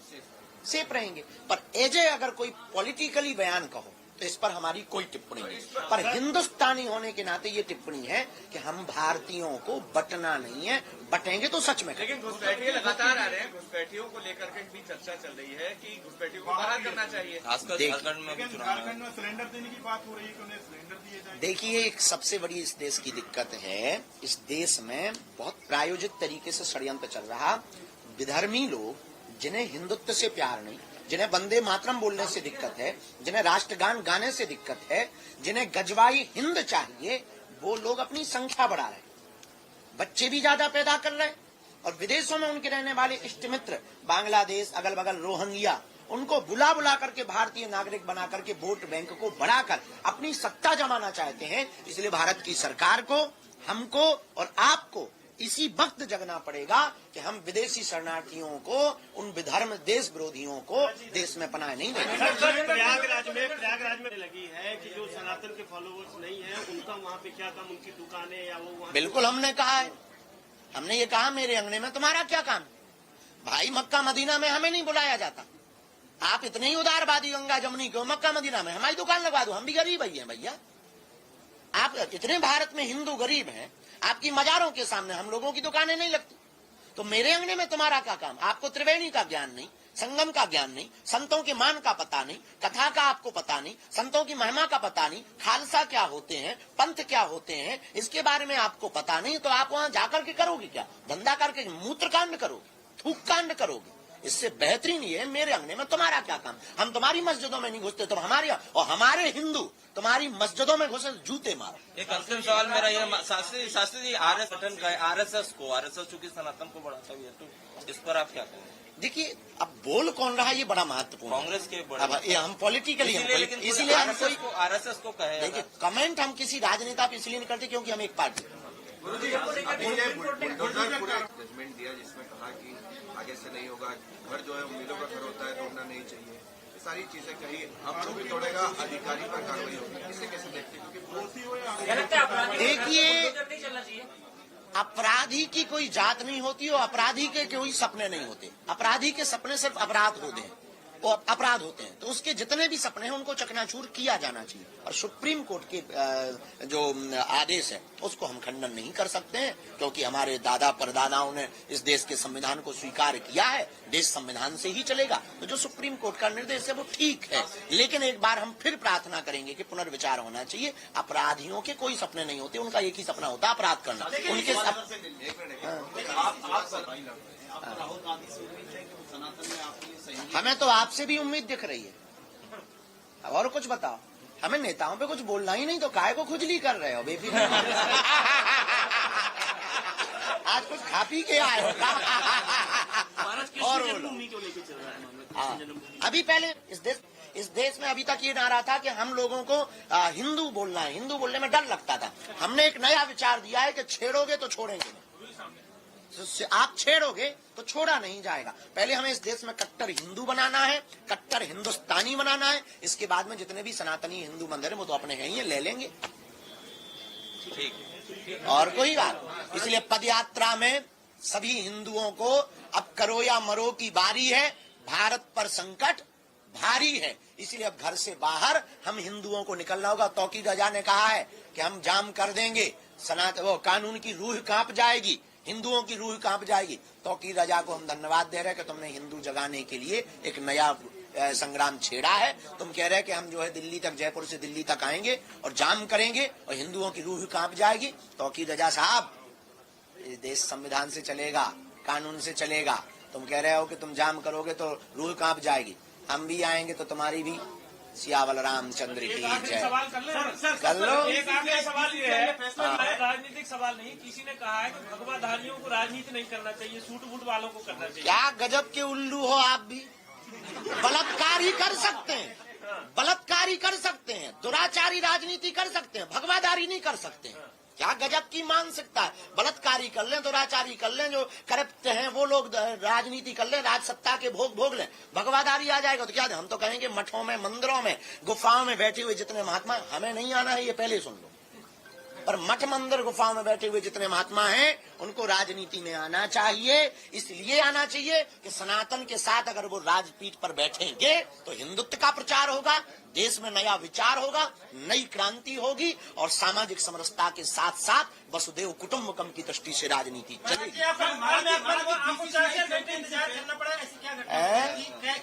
सेफ रहेंगे। पर एजे अगर कोई पॉलिटिकली बयान कहो तो इस पर हमारी कोई टिप्पणी नहीं, पर हिंदुस्तानी होने के नाते ये टिप्पणी है कि हम भारतीयों को बटना नहीं है, बटेंगे तो सच में। लेकिन घुसपैठिए लगातार आ रहे हैं, घुसपैठियों को लेकर के भी चर्चा चल रही है कि घुसपैठियों को बाहर करना चाहिए। खासकर झारखंड में भी चुनाव है। झारखंड में सिलेंडर देने की बात हो रही है कि उन्हें सिलेंडर दिए जाए। देखिए, एक सबसे बड़ी इस देश की दिक्कत है, इस देश में बहुत प्रायोजित तरीके से षड्यंत्र चल रहा। विधर्मी लोग, जिन्हें हिंदुत्व से प्यार नहीं, जिन्हें वंदे मातरम बोलने से दिक्कत है, जिन्हें राष्ट्रगान गाने से दिक्कत है, जिन्हें गजवाई हिंद चाहिए, वो लोग अपनी संख्या बढ़ा रहे हैं, बच्चे भी ज्यादा पैदा कर रहे हैं, और विदेशों में उनके रहने वाले इष्ट मित्र, बांग्लादेश, अगल बगल रोहिंग्या, उनको बुला बुला करके भारतीय नागरिक बना करके वोट बैंक को बढ़ाकर अपनी सत्ता जमाना चाहते हैं। इसलिए भारत की सरकार को, हमको और आपको इसी वक्त जगना पड़ेगा कि हम विदेशी शरणार्थियों को, उन विधर्म देश विरोधियों को देश में पनाह नहीं देंगे। प्रयागराज में लगी है कि जो सनातन के फॉलोवर्स नहीं है उनका वहाँ पे क्या काम, उनकी दुकानें या वो वहाँ। बिल्कुल हमने कहा है, हमने ये कहा मेरे अंगने में तुम्हारा क्या काम भाई, मक्का मदीना में हमें नहीं बुलाया जाता। आप इतने ही उदारवादी गंगा जमुनी को मक्का मदीना में हमारी दुकान लगवा दो, हम भी गरीब ही हैं भैया। आप इतने भारत में हिंदू गरीब हैं, आपकी मजारों के सामने हम लोगों की दुकानें नहीं लगती, तो मेरे अंगने में तुम्हारा क्या काम। आपको त्रिवेणी का ज्ञान नहीं, संगम का ज्ञान नहीं, संतों के मान का पता नहीं, कथा का आपको पता नहीं, संतों की महिमा का पता नहीं, खालसा क्या होते हैं, पंथ क्या होते हैं, इसके बारे में आपको पता नहीं, तो आप वहां जाकर के करोगे क्या, धंधा करके मूत्र कांड करोगे, थूक कांड करोगे। इससे बेहतरीन ये है, मेरे अंगने में तुम्हारा क्या काम। हम तुम्हारी मस्जिदों में नहीं घुसते, तुम हमारे, और हमारे हिंदू तुम्हारी मस्जिदों में घुसे जूते मारो। एक अंतिम सवाल मेरा ये, शास्त्री जी, आरएसएस चूंकि सनातन को बढ़ाता हुआ है, तो इस पर आप क्या कहेंगे? देखिए, अब बोल कौन रहा है ये बड़ा महत्वपूर्ण है। कांग्रेस के अब ये हम पॉलिटिकली, इसीलिए हम कोई आरएसएस को कहे। देखिए, कमेंट हम किसी राजनेता पे इसलिए नहीं करते क्योंकि हम एक पार्टी। जजमेंट दिया जिसमें कहा कि आगे से नहीं होगा, घर जो है उम्मीदों का घर होता है, तोड़ना नहीं चाहिए, ये सारी चीजें कही। हम लोग भी तोड़ेगा, अधिकारी पर कार्रवाई होगी, इसे कैसे देखते हैं? क्योंकि देखिए, अपराधी की कोई जात नहीं होती और अपराधी के कोई सपने नहीं होते। अपराधी के सपने सिर्फ अपराध होते हैं, वो अपराध होते हैं, तो उसके जितने भी सपने हैं उनको चकनाचूर किया जाना चाहिए। और सुप्रीम कोर्ट के जो आदेश है उसको हम खंडन नहीं कर सकते हैं, क्योंकि हमारे दादा परदादाओं ने इस देश के संविधान को स्वीकार किया है, देश संविधान से ही चलेगा। तो जो सुप्रीम कोर्ट का निर्देश है वो ठीक है, लेकिन एक बार हम फिर प्रार्थना करेंगे कि पुनर्विचार होना चाहिए। अपराधियों के कोई सपने नहीं होते, उनका एक ही सपना होता है अपराध करना। उनके हमें तो आपसे भी उम्मीद दिख रही है। अब और कुछ बताओ, हमें नेताओं पे कुछ बोलना ही नहीं, तो काय को खुजली कर रहे हो बेफिक्र। आज कुछ खा पी के आए हो और अभी पहले इस देश में अभी तक ये नारा था कि हम लोगों को हिंदू बोलना है, हिंदू बोलने में डर लगता था। हमने एक नया विचार दिया है कि छेड़ोगे तो छोड़ेंगे नहीं, आप छेड़ोगे तो छोड़ा नहीं जाएगा। पहले हमें इस देश में कट्टर हिंदू बनाना है, कट्टर हिंदुस्तानी बनाना है, इसके बाद में जितने भी सनातनी हिंदू मंदिर है वो तो अपने हैं ही, ले लेंगे। ठीक, और कोई बात। इसलिए पदयात्रा में सभी हिंदुओं को अब करो या मरो की बारी है। भारत पर संकट भारी है, इसलिए अब घर से बाहर हम हिंदुओं को निकलना होगा। तौकीर रजा ने कहा है कि हम जाम कर देंगे, वो कानून की रूह कांप जाएगी, हिंदुओं की रूह कांप जाएगी। तौकीर रजा को हम धन्यवाद दे रहे हैं कि तुमने हिंदू जगाने के लिए एक नया संग्राम छेड़ा है। तुम कह रहे हैं कि हम जो है दिल्ली तक, जयपुर से दिल्ली तक आएंगे और जाम करेंगे और हिंदुओं की रूह कांप जाएगी। तौकीर रजा साहब, ये देश संविधान से चलेगा, कानून से चलेगा। तुम कह रहे हो कि तुम जाम करोगे तो रूह कांप जाएगी, हम भी आएंगे तो तुम्हारी भी सियावल रामचंद्र की जय। सवाल कर ले कर लो। एक आखिरी सवाल ये है, राजनीतिक सवाल नहीं, किसी ने कहा है कि भगवाधारियों को राजनीति नहीं करना चाहिए, सूट बूट वालों को करना चाहिए। क्या गजब के उल्लू हो आप भी। बलात्कार ही कर सकते हैं, बलात्कार ही कर सकते हैं, दुराचारी राजनीति कर सकते हैं, भगवाधारी नहीं कर सकते हैं। क्या गजब की मानसिकता है। बलात्कारी कर लें, दुराचारी कर लें, जो करप्ट हैं वो लोग राजनीति कर लें, राज सत्ता के भोग लें, भगवाधारी आ जाएगा तो क्या हम तो कहेंगे मठों में, मंदिरों में, गुफाओं में बैठे हुए जितने महात्मा, हमें नहीं आना है ये पहले सुन लो, पर मठ मंदिर गुफाओं में बैठे हुए जितने महात्मा हैं उनको राजनीति में आना चाहिए। इसलिए आना चाहिए कि सनातन के साथ अगर वो राजपीठ पर बैठेंगे तो हिंदुत्व का प्रचार होगा, देश में नया विचार होगा, नई क्रांति होगी और सामाजिक समरसता के साथ साथ वसुदेव कुटुंबकम की दृष्टि से राजनीति चलेगी।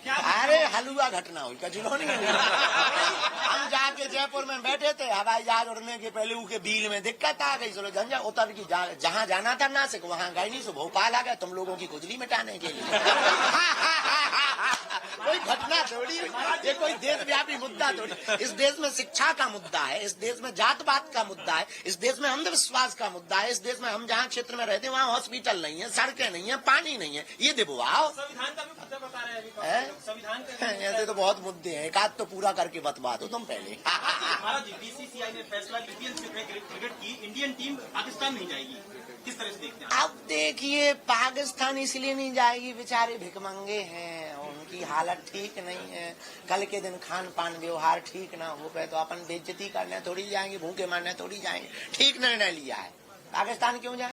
अरे हलुआ घटना हुई कचुलोनी हम जाके जयपुर में बैठे थे, हवाई जहाज उड़ने के पहले के बिल में दिक्कत आ गई, चलो झंझा उतर की जहाँ जाना था नासिक वहाँ गए नहीं, सो भोपाल आ गए तुम लोगों की खुजली मिटाने के लिए। कोई घटना थोड़ी, ये कोई देशव्यापी मुद्दा थोड़ी। इस देश में शिक्षा का मुद्दा है, इस देश में जातपात का मुद्दा है, इस देश में अंधविश्वास का मुद्दा है, इस देश में हम जहाँ क्षेत्र में रहते हैं वहाँ हॉस्पिटल नहीं है, सड़कें नहीं है, पानी नहीं है, ये देखो आओ। संविधान का भी मुद्दा बता रहे हैं, संविधान का ऐसे तो बहुत मुद्दे हैं, एक आध तो पूरा करके बतवा दो तुम पहले। बीसीसीआई ने फैसला क्रिकेट की इंडियन टीम पाकिस्तान नहीं जाएगी, किस तरह से देखते हैं? अब देखिए पाकिस्तान इसलिए नहीं जाएगी, बेचारे भिखमंगे हैं, उनकी हालत ठीक नहीं है, कल के दिन खान पान व्यवहार ठीक ना हो पाए तो अपन बेइज्जती करने थोड़ी जाएंगे, भूखे मारने थोड़ी जाएंगे। ठीक निर्णय लिया है, पाकिस्तान क्यों जाए।